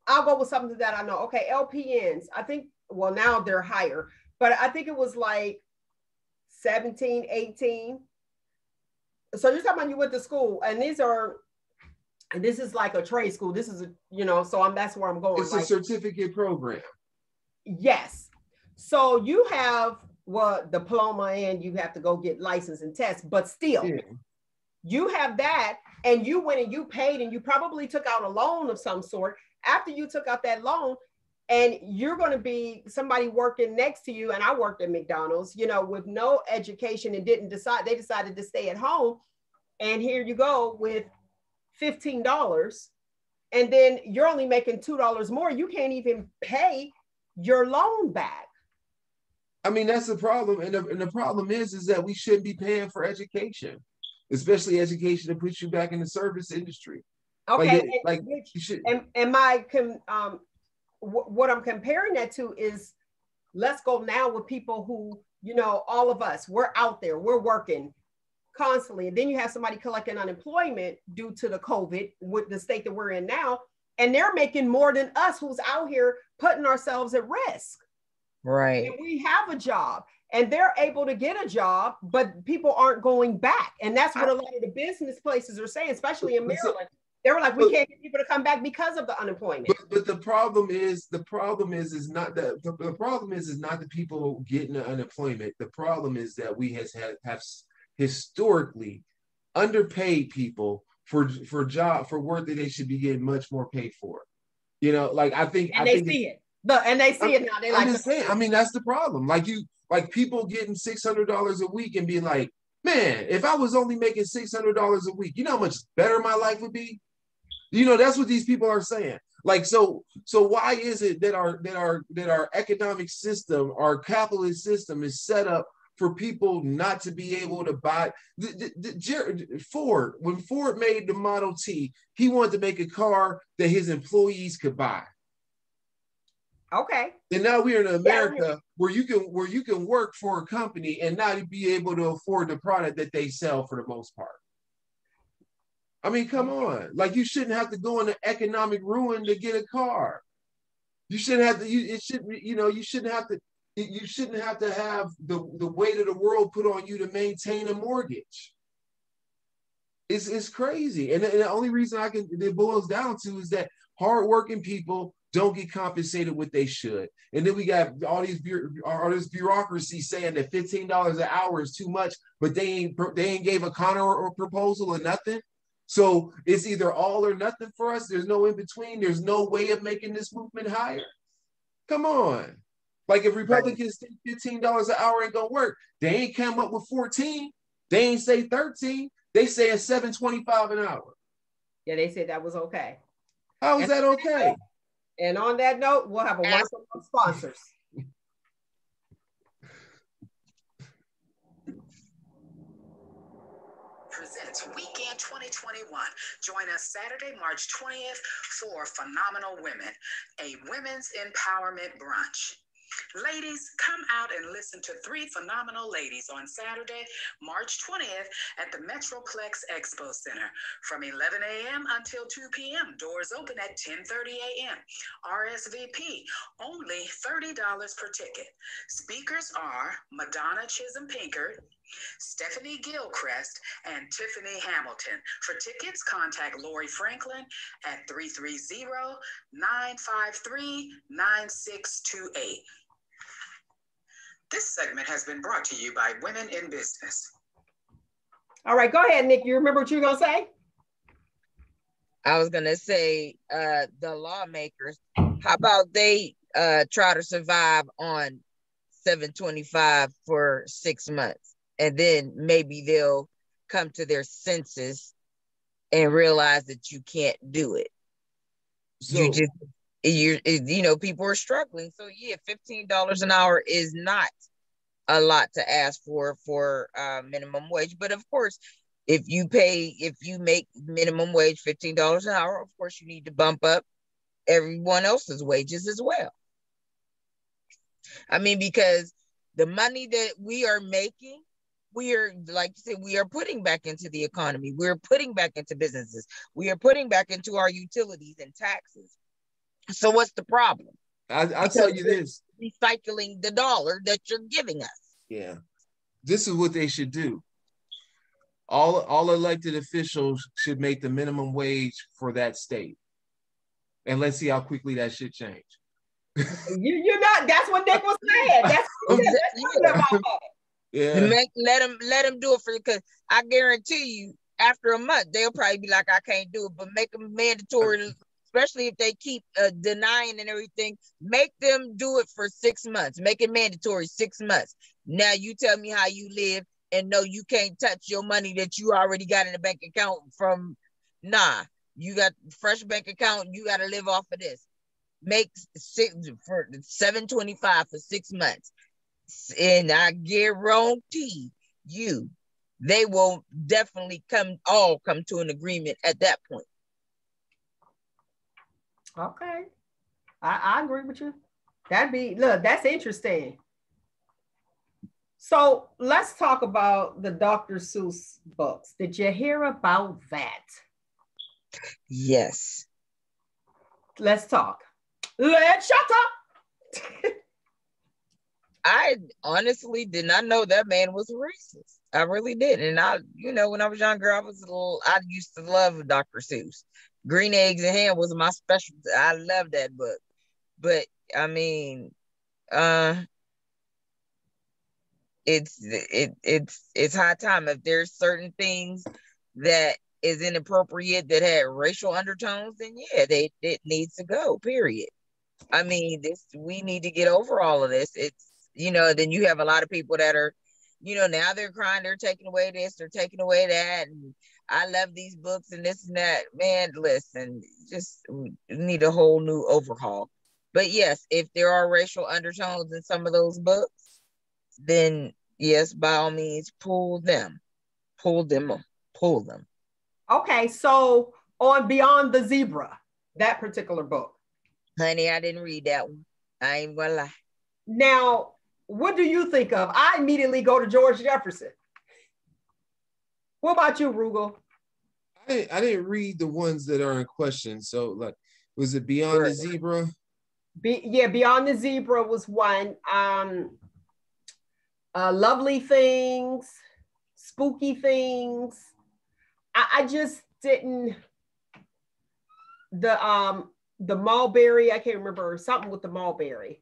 I'll go with something that I know. Okay, LPNs, I think, well, now they're higher, but I think it was like 17, 18. So you're talking about you went to school, and this is like a trade school. This is that's where I'm going. It's a certificate program. Yes. So you have diploma, and you have to go get license and test, but still, you have that, and you went and you paid, and you probably took out a loan of some sort. After you took out that loan And you're going to be somebody working next to you. And I worked at McDonald's, you know, with no education and they decided to stay at home. And here you go with $15. And then you're only making $2 more. You can't even pay your loan back. I mean, that's the problem. And the problem is that we shouldn't be paying for education, especially education that puts you back in the service industry. Okay. You should. What I'm comparing that to is, let's go now with people who, you know, all of us, we're out there, we're working constantly. And then you have somebody collecting unemployment due to the COVID with the state that we're in now. And they're making more than us who's out here putting ourselves at risk. Right. And we have a job and they're able to get a job, but people aren't going back. And that's what a lot of the business places are saying, especially in Maryland. They were like, we can't get people to come back because of the unemployment. But the problem is not the people getting the unemployment. The problem is that we have historically underpaid people for work that they should be getting much more paid for. You know, like they see it now. They like. I'm just saying. I mean, that's the problem. Like people getting $600 a week and being like, man, if I was only making $600 a week, you know how much better my life would be. You know, that's what these people are saying. Like, so why is it that our economic system, our capitalist system, is set up for people not to be able to buy? Ford, when Ford made the Model T, he wanted to make a car that his employees could buy. Okay. And now we're in America where you can work for a company and not be able to afford the product that they sell for the most part. I mean, come on. Like, you shouldn't have to go into economic ruin to get a car. You shouldn't have to, you shouldn't have to have the weight of the world put on you to maintain a mortgage. It's crazy. And the only reason it boils down to is that hardworking people don't get compensated what they should. And then we got all this bureaucracy saying that $15 an hour is too much, but they ain't gave a counter or proposal or nothing. So it's either all or nothing for us. There's no in between. There's no way of making this movement higher. Come on. Like, if Republicans think $15 an hour ain't gonna work, they ain't come up with 14. They ain't say 13. They say it's $7.25 an hour. Yeah, they said that was okay. How is that okay? And on that note, we'll have a word from our sponsors. Presents Weekend 2021. Join us Saturday, March 20th for Phenomenal Women, a women's empowerment brunch. Ladies, come out and listen to three phenomenal ladies on Saturday, March 20th at the Metroplex Expo Center from 11 a.m. until 2 p.m. Doors open at 10:30 a.m. RSVP, only $30 per ticket. Speakers are Madonna Chisholm Pinkard, Stephanie Gilchrist, and Tiffany Hamilton. For tickets, contact Lori Franklin at 330-953-9628. This segment has been brought to you by Women in Business. All right, go ahead, Nick. You remember what you were going to say? I was going to say the lawmakers, how about they try to survive on $7.25 for 6 months, and then maybe they'll come to their and realize that you can't do it. So, people are struggling. So yeah, $15 an hour is not a lot to ask for minimum wage. But of course, if you make minimum wage $15 an hour, of course you need to bump up everyone else's wages as well. I mean, because the money that we are making, we are, like you said, we are putting back into the economy. We're putting back into businesses. We are putting back into our utilities and taxes. So what's the problem? I'll tell you this. Recycling the dollar that you're giving us. Yeah. This is what they should do. All elected officials should make the minimum wage for that state. And let's see how quickly that should change. You're not, that's what Nick was saying. That's what he said. Yeah. Let them do it for you, because I guarantee you, after a month, they'll probably be like, I can't do it, but make them mandatory especially if they keep denying and everything, make them do it for 6 months. Make it mandatory 6 months. Now you tell me how you live, and no, you can't touch your money that you already got in the bank account from, nah, you got fresh bank account, you got to live off of this. Make for $725 for 6 months. And I guarantee you, they will definitely come to an agreement at that point. Okay. I agree with you. Look, that's interesting. So let's talk about the Dr. Seuss books. Did you hear about that? Yes. Let's talk. Let's shut up. I honestly did not know that man was a racist. I really did. And when I was younger, I used to love Dr. Seuss. Green Eggs and Ham was my specialty. I love that book. But I mean, it's high time. If there's certain things that is inappropriate that had racial undertones, then yeah, it needs to go, period. I mean, we need to get over all of this. It's, then you have a lot of people that are, now they're crying, they're taking away this, they're taking away that, and I love these books and this and that. Man, listen, just we need a whole new overhaul. But yes, if there are racial undertones in some of those books, then yes, by all means, pull them. Okay, so on Beyond the Zebra, that particular book. Honey, I didn't read that one. I ain't gonna lie. Now, what do you think of? I immediately go to George Jefferson. What about you, Roogle? I didn't read the ones that are in question. So, like, was it Beyond the Zebra? Beyond the Zebra was one. Lovely Things, Spooky Things. I just didn't. The Mulberry, I can't remember, something with the Mulberry,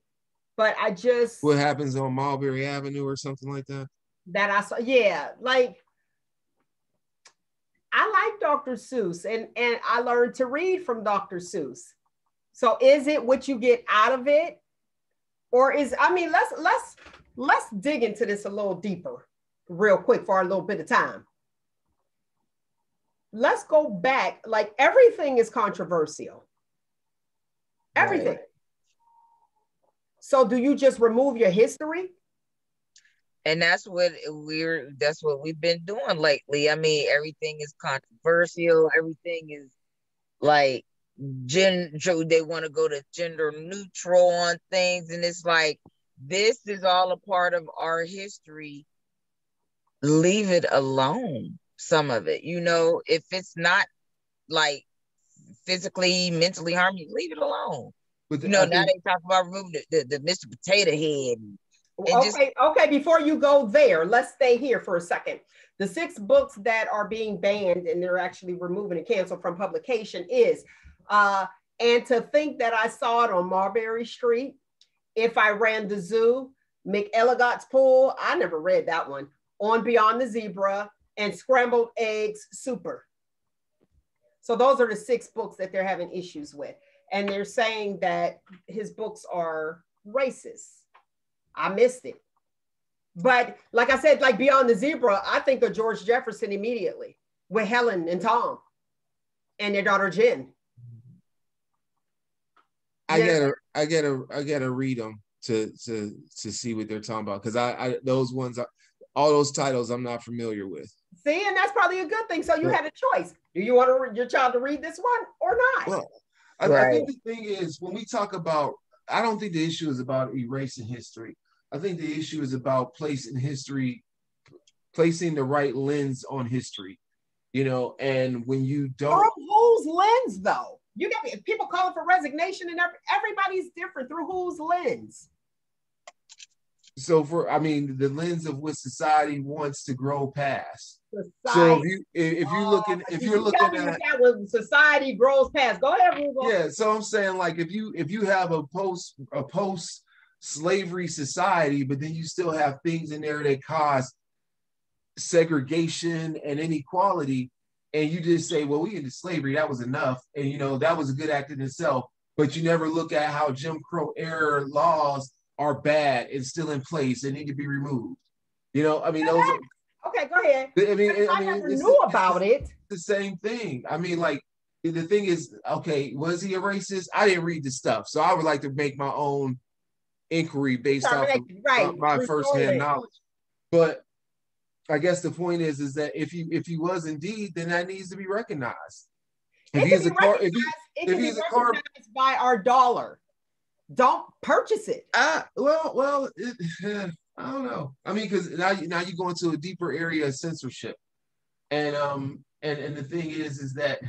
but I just. What Happens on Mulberry Avenue or something like that? That I saw, yeah, like. I like Dr. Seuss, and I learned to read from Dr. Seuss. So is it what you get out of it? Or let's dig into this a little deeper real quick for a little bit of time. Let's go back. Like, everything is controversial. Everything. Right. So do you just remove your history? And that's what we've been doing lately. I mean, everything is controversial. Everything is like they want to go to gender neutral on things. And it's like, this is all a part of our history. Leave it alone. Some of it, if it's not like physically, mentally harming you, leave it alone. But now they talk about removing the Mr. Potato Head. Okay, before you go there, let's stay here for a second. The 6 books that are being banned and they're actually removing and canceled from publication is, and to think that I saw it on Marbury Street, If I Ran the Zoo, McElligot's Pool, I never read that one, On Beyond the Zebra, and Scrambled Eggs Super. So those are the 6 books that they're having issues with. And they're saying that his books are racist. I missed it. But like I said, like Beyond the Zebra, I think of George Jefferson immediately with Helen and Tom and their daughter Jen. I gotta read them to see what they're talking about, because I those ones, all those titles I'm not familiar with. See, and that's probably a good thing. So you had a choice. Do you want your child to read this one or not? Well, I think the thing is, when we talk about, I don't think the issue is about erasing history. I think the issue is about placing the right lens on history, and when you don't. Through whose lens, though? You get people calling for resignation, and everybody's different. Through whose lens? So the lens of what society wants to grow past. Society. So if you're looking at that when society grows past, go ahead, Roogle. Yeah, so I'm saying, like, if you have a post slavery society, but then you still have things in there that cause segregation and inequality, and you just say, well, we into slavery, that was enough. And, you know, that was a good act in itself. But you never look at how Jim Crow era laws are bad and still in place and need to be removed. You know, I mean, those are, okay, go ahead. I never knew about it. The same thing. I mean, like, the thing is, okay, was he a racist? I didn't read the stuff. So I would like to make my own inquiry based off of my firsthand knowledge. But I guess the point is that if he was indeed, then that needs to be recognized. If he's a car, if he's a car by our dollar, don't purchase it. Well, I don't know. I mean, because now you go into a deeper area of censorship, and the thing is that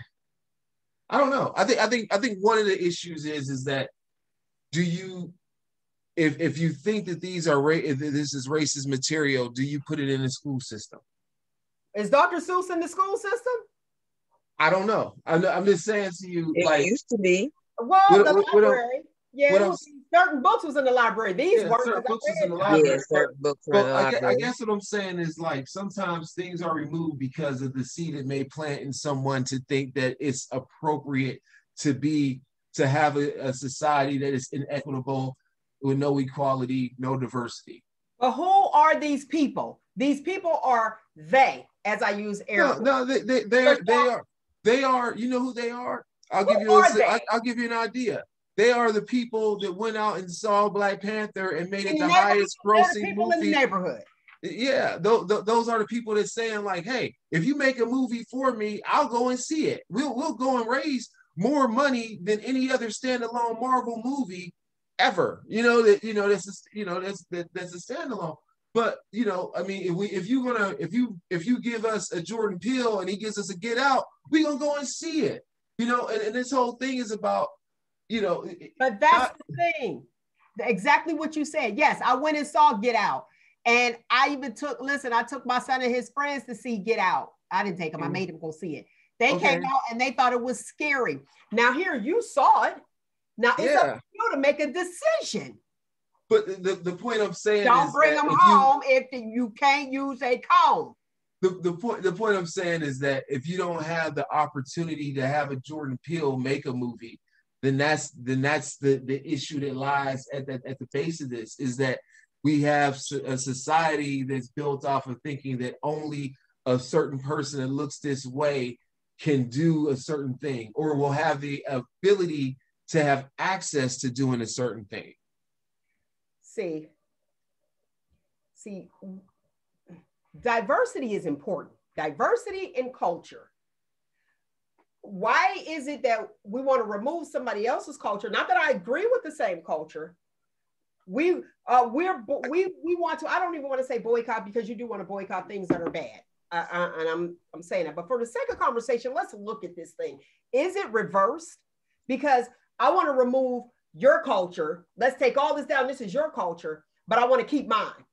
I don't know. I think one of the issues is that do you, if you think that if this is racist material, do you put it in the school system? Is Dr. Seuss in the school system? I don't know. I'm just saying to you, it used to be. Well, the library. Certain books was in the library. These weren't. Certain books was in the library. Yeah, certain books were in the library. I guess what I'm saying is, like, sometimes things are removed because of the seed it may plant in someone to think that it's appropriate to have a society that is inequitable with no equality, no diversity. But who are these people? These people are they, as I use air. No, they are. You know who they are? I'll give you an idea. They are the people that went out and saw Black Panther and made it the highest grossing people movie in the neighborhood. Yeah, those are the people that saying, like, hey, if you make a movie for me, I'll go and see it. We'll go and raise more money than any other standalone Marvel movie ever. That's a standalone. But I mean, if you give us a Jordan Peele and he gives us a Get Out, we gonna go and see it. And this whole thing is about. But that's the thing. Exactly what you said. Yes, I went and saw Get Out. And I even took my son and his friends to see Get Out. I didn't take them. I made them go see it. They came out and they thought it was scary. Now here, you saw it. Now it's up to you to make a decision. But the point I'm saying don't bring them home if you can't use a comb. The point I'm saying is that if you don't have the opportunity to have a Jordan Peele make a movie, then that's the issue that lies at the base of this, is that we have a society that's built off of thinking that only a certain person that looks this way can do a certain thing, or will have the ability to have access to doing a certain thing. See, diversity is important. Diversity in culture. Why is it that we want to remove somebody else's culture? Not that I agree with the same culture. We want to. I don't even want to say boycott, because you do want to boycott things that are bad. And I'm saying that. But for the sake of conversation, let's look at this thing. Is it reversed? Because I want to remove your culture. Let's take all this down. This is your culture, but I want to keep mine.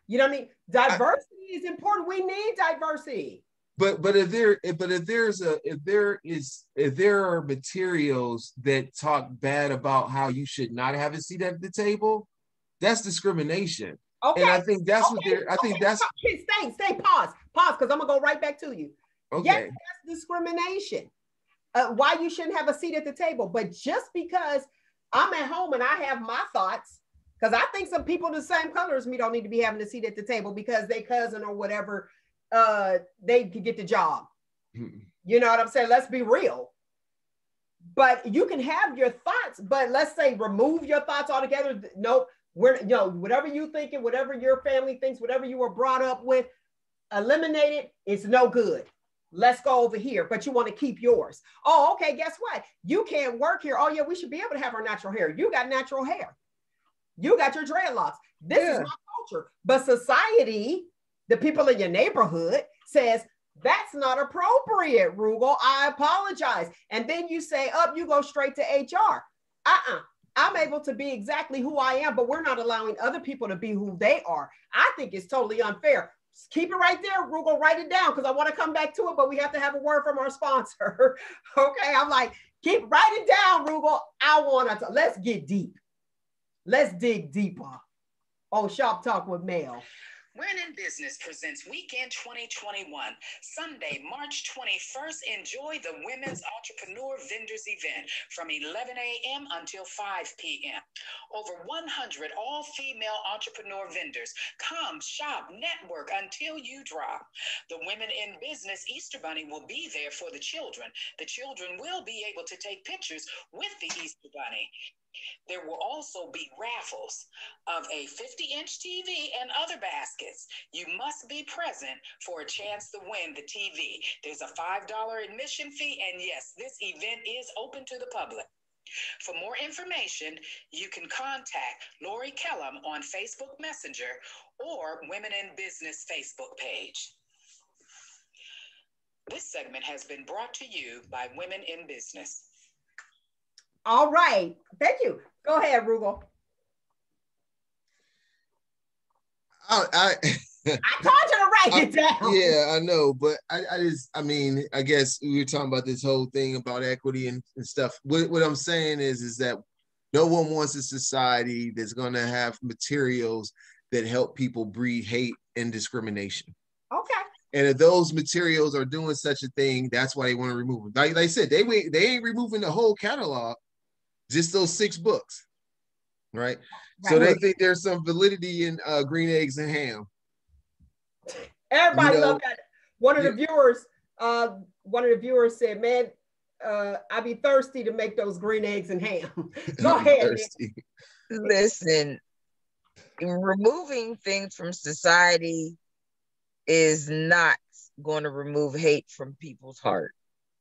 You know what I mean? Diversity is important. We need diversity. But if there are materials that talk bad about how you should not have a seat at the table, that's discrimination. Okay. And I think that's what they're. I think that's. Stay. Pause, because I'm gonna go right back to you. Okay. Yes, that's discrimination. Why you shouldn't have a seat at the table? But just because I'm at home and I have my thoughts, because I think some people the same color as me don't need to be having a seat at the table because they cousin or whatever. They could get the job. You know what I'm saying? Let's be real. But you can have your thoughts, but let's say remove your thoughts altogether. Nope. Whatever you thinking, whatever your family thinks, whatever you were brought up with, eliminate it. It's no good. Let's go over here, but you want to keep yours. Oh, okay. Guess what? You can't work here. Oh yeah, we should be able to have our natural hair. You got natural hair. You got your dreadlocks. This is my culture. But society, the people in your neighborhood, says that's not appropriate, Roogle. I apologize. And then you say, you go straight to HR. I'm able to be exactly who I am, but we're not allowing other people to be who they are. I think it's totally unfair. Just keep it right there, Roogle. Write it down, because I want to come back to it, but we have to have a word from our sponsor. Okay, I'm like, write it down, Roogle. Let's get deep. Let's dig deeper on Shop Talk with Mel. Women in Business presents Weekend 2021. Sunday, March 21st, enjoy the Women's Entrepreneur Vendors event from 11 a.m. until 5 p.m. Over 100 all-female entrepreneur vendors. Come, shop, network until you drop. The Women in Business Easter Bunny will be there for the children. The children will be able to take pictures with the Easter Bunny. There will also be raffles of a 50-inch TV and other baskets. You must be present for a chance to win the TV. There's a $5 admission fee, and yes, this event is open to the public. For more information, you can contact Lori Kellum on Facebook Messenger or Women in Business Facebook page. This segment has been brought to you by Women in Business. All right. Thank you. Go ahead, Roogle. I told you to write it down. Yeah, I know, but I guess we were talking about this whole thing about equity and stuff. What I'm saying is that no one wants a society that's going to have materials that help people breed hate and discrimination. Okay. And if those materials are doing such a thing, that's why they want to remove them. Like I said, they ain't removing the whole catalog, just those 6 books, right? So they think there's some validity in green eggs and ham. Everybody loved that. One of the viewers said, "Man, I'd be thirsty to make those green eggs and ham." Go ahead. Listen, removing things from society is not going to remove hate from people's heart.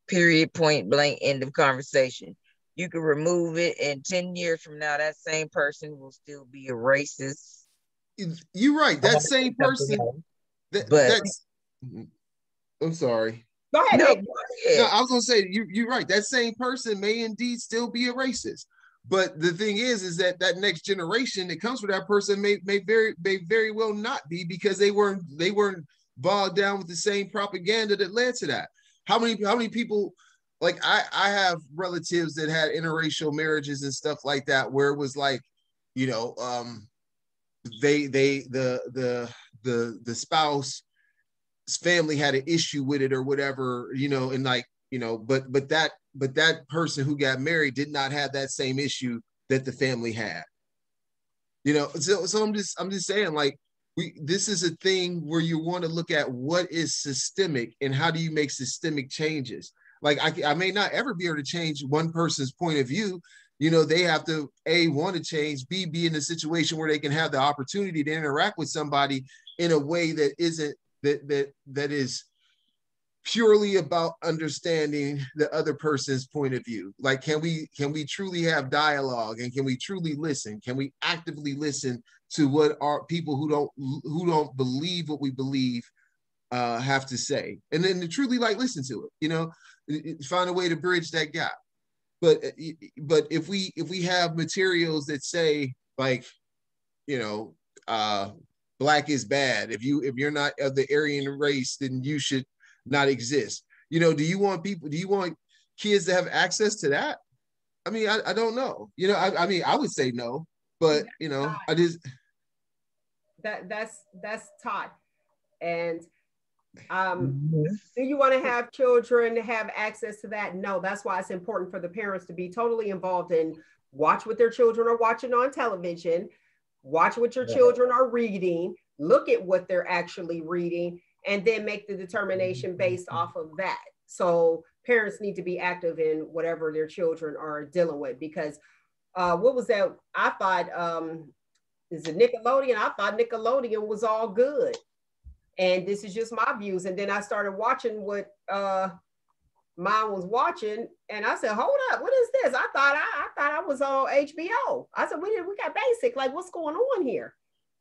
Period, point blank, end of conversation. You can remove it, and 10 years from now, that same person will still be a racist. You're right. That same person. I'm sorry. Go ahead. No, I was gonna say you're right. That same person may indeed still be a racist. But the thing is that next generation that comes with that person may very well not be, because they weren't bogged down with the same propaganda that led to that. How many people? Like I have relatives that had interracial marriages and stuff like that, where it was like, the spouse's family had an issue with it or whatever, and but that person who got married did not have that same issue that the family had. So I'm just saying, like, this is a thing where you want to look at what is systemic and how do you make systemic changes. Like I may not ever be able to change one person's point of view. They have to A, want to change, B, be in a situation where they can have the opportunity to interact with somebody in a way that isn't that is purely about understanding the other person's point of view. Like, can we truly have dialogue, and can we truly listen? Can we actively listen to what our people who don't believe what we believe have to say, and then to truly listen to it, find a way to bridge that gap. But if we have materials that say, like, black is bad, if you're not of the Aryan race, then you should not exist. Do you want kids to have access to that? I mean, I don't know. I would say no, but I just that's taught. And do you want to have children have access to that? No, that's why it's important for the parents to be totally involved and watch what their children are watching on television, watch what your children are reading, look at what they're actually reading, and then make the determination based off of that. So parents need to be active in whatever their children are dealing with, because what was that? I thought, is it Nickelodeon? I thought Nickelodeon was all good. And this is just my views. And then I started watching what mine was watching, and I said, hold up, what is this? I thought I was on HBO. I said, we got basic, like, what's going on here?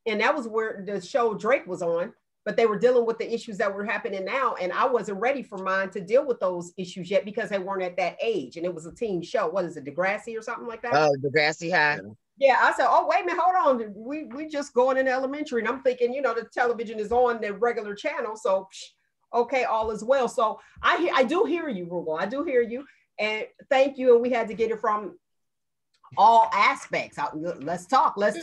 And that was where the show Drake was on, but they were dealing with the issues that were happening now. And I wasn't ready for mine to deal with those issues yet, because they weren't at that age. And it was a teen show. What is it, Degrassi or something like that? Oh, Degrassi High. Yeah, I said, oh, wait a minute, hold on. We just going in elementary. And I'm thinking, the television is on the regular channel. So, okay, all is well. So I do hear you, Roogle. I do hear you. And thank you. And we had to get it from all aspects. Let's talk. Nick.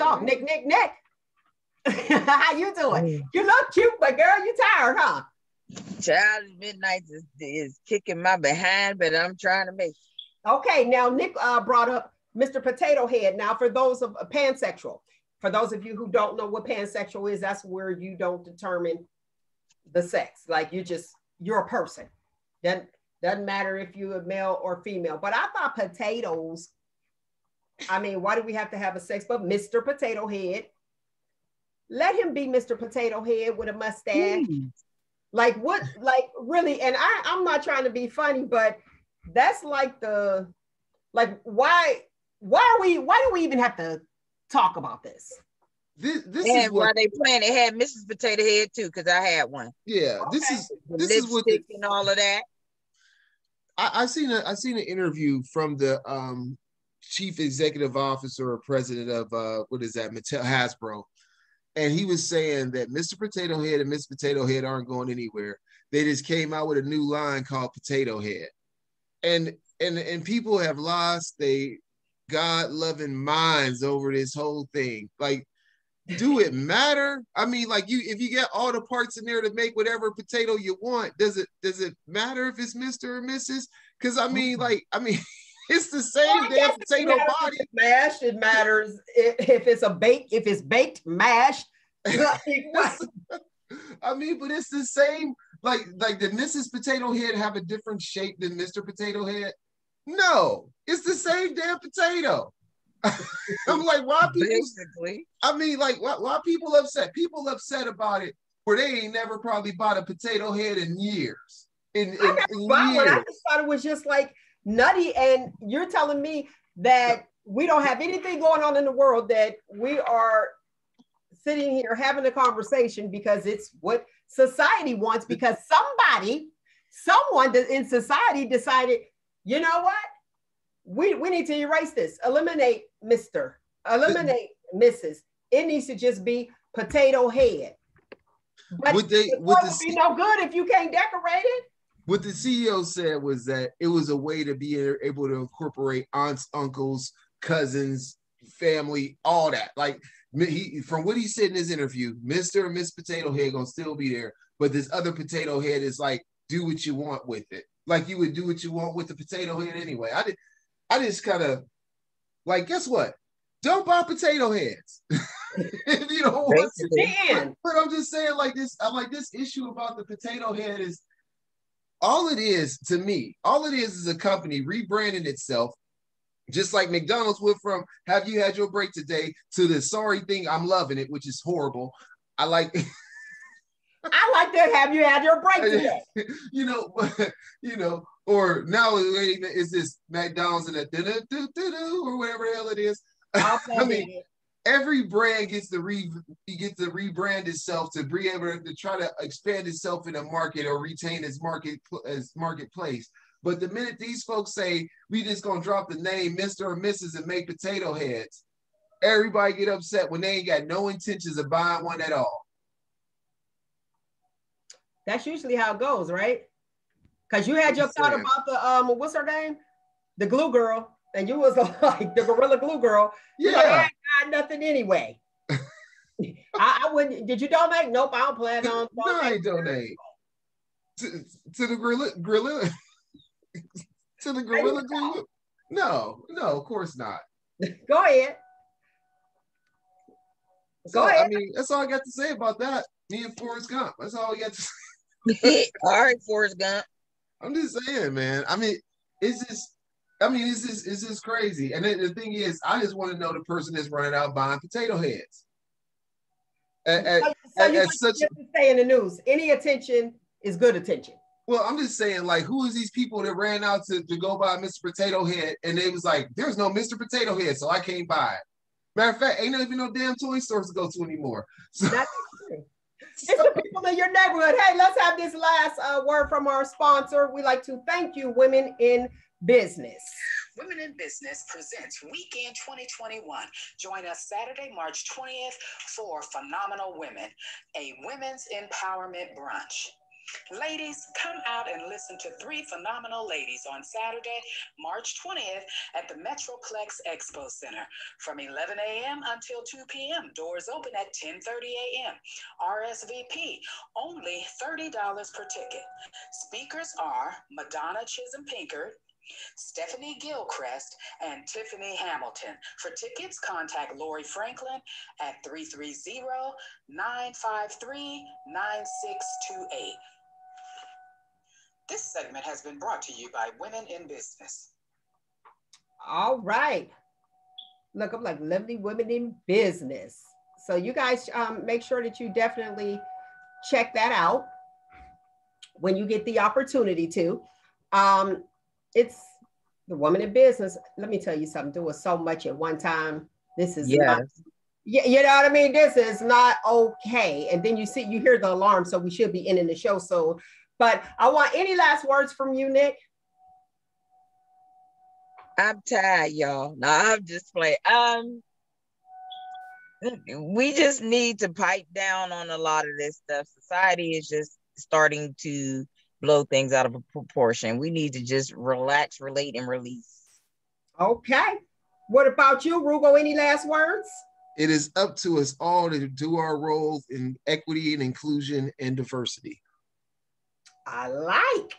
How you doing? You look cute, but girl, you tired, huh? Child, midnight is kicking my behind, but I'm trying to make it. Okay, now Nick brought up Mr. Potato Head. Now, for those of pansexual, for those of you who don't know what pansexual is, that's where you don't determine the sex. Like you're a person. Doesn't matter if you're a male or female. But I thought potatoes, I mean, why do we have to have a sex? But Mr. Potato Head, let him be Mr. Potato Head with a mustache. Like what, like really, and I'm not trying to be funny, but that's like why do we even have to talk about this? This and is what while they playing, it had Mrs. Potato Head too, because I had one. Yeah, okay. this is what and all of that. I seen an interview from the chief executive officer or president of what is that, Mattel Hasbro, and he was saying that Mr. Potato Head and Miss Potato Head aren't going anywhere. They just came out with a new line called Potato Head, and people have lost their God-loving minds over this whole thing. Like, do it matter? I mean, like if you get all the parts in there to make whatever potato you want, does it matter if it's Mr. or Mrs.? Because I mean, it's the same damn potato body. It's mashed. It matters if it's baked, mashed. I mean, but it's the same. Like did Mrs. Potato Head have a different shape than Mr. Potato Head? No, it's the same damn potato. I'm like, why people? Basically, I mean, like, why people upset? People upset about it where they ain't never probably bought a potato head in years. I just thought it was just like nutty. And you're telling me that we don't have anything going on in the world, that we are sitting here having a conversation because it's what society wants, because someone in society decided, you know what? We need to erase this. Eliminate Mr. Eliminate Mrs. It needs to just be Potato Head. But would be no good if you can't decorate it. What the CEO said was that it was a way to be able to incorporate aunts, uncles, cousins, family, all that. Like from what he said in his interview, Mr. and Miss Potato Head gonna still be there, but this other potato head is like, do what you want with it. Like you would do what you want with the potato head anyway. I just kind of like, guess what? Don't buy potato heads. If you don't want to. But I'm just saying, like this, I'm like, this issue about the potato head is all it is to me. All it is a company rebranding itself, just like McDonald's went from "Have you had your break today?" to the "Sorry thing, I'm loving it," which is horrible. I like that. Have you had your break today? Or now is this McDonald's and a or whatever the hell it is. I mean, every brand gets to rebrand itself to be able to try to expand itself in a market or retain its marketplace. But the minute these folks say we just gonna drop the name Mr. or Mrs. and make potato heads, everybody get upset when they ain't got no intentions of buying one at all. That's usually how it goes, right? Because you had your thought about the what's her name? The glue girl. And you was like the Gorilla Glue girl. Yeah. Like, I got nothing anyway. I wouldn't. Did you donate? Nope, I don't plan on. No, I ain't donate. To the gorilla to the Gorilla Glue. No, of course not. Go ahead. Go ahead. I mean, that's all I got to say about that. Me and Forrest Gump. That's all we got to say. All right, Forrest Gump. I'm just saying, man. I mean, it's just crazy. And then the thing is, I just want to know the person that's running out buying potato heads. Say in the news, any attention is good attention. Well, I'm just saying, like, who is these people that ran out to go buy Mr. Potato Head, and they was like, there's no Mr. Potato Head, so I can't buy it. Matter of fact, ain't even no damn toy stores to go to anymore. So, that's true. It's the people in your neighborhood. Hey, let's have this last word from our sponsor. We like to thank you, Women in Business. Women in Business presents Weekend 2021. Join us Saturday, March 20th for Phenomenal Women, a women's empowerment brunch. Ladies, come out and listen to 3 phenomenal ladies on Saturday, March 20th at the Metroplex Expo Center from 11 a.m. until 2 p.m. Doors open at 10:30 a.m. RSVP, only $30 per ticket. Speakers are Madonna Chisholm Pinkard, Stephanie Gilchrist, and Tiffany Hamilton. For tickets, contact Lori Franklin at 330-953-9628. This segment has been brought to you by Women in Business. All right. Look, I'm like lovely women in business. So you guys make sure that you definitely check that out when you get the opportunity to. It's the woman in business. Let me tell you something, doing so much at one time. This is not, you know what I mean? This is not okay. And then you hear the alarm. So we should be ending the show soon. But I want any last words from you, Nick? I'm tired, y'all. No, I'm just playing. We just need to pipe down on a lot of this stuff. Society is just starting to blow things out of proportion. We need to just relax, relate, and release. Okay. What about you, Roogle? Any last words? It is up to us all to do our roles in equity and inclusion and diversity. I like.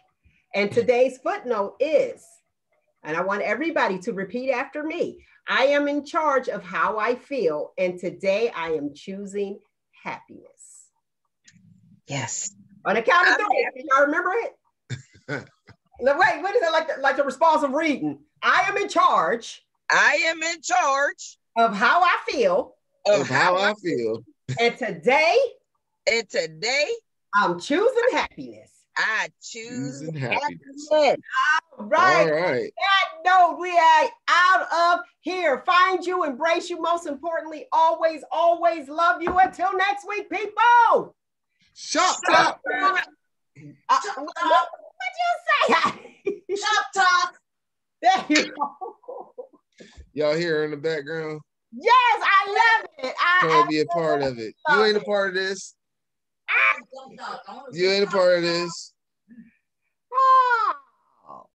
And today's footnote is, and I want everybody to repeat after me, I am in charge of how I feel, and today I am choosing happiness. Yes. On the count of 3, y'all remember it? Wait, what is it like the responsive reading? I am in charge. I am in charge of how I feel. Of how I feel. And today I'm choosing happiness. I choose happiness. All right. All right. That note, we are out of here. Find you, embrace you. Most importantly, always, always love you. Until next week, people. ShopTalk. What you say? ShopTalk. There you go. Y'all hear her in the background? Yes, I love it. Trying to be a part of it. You ain't a part of this. You ain't a part of this.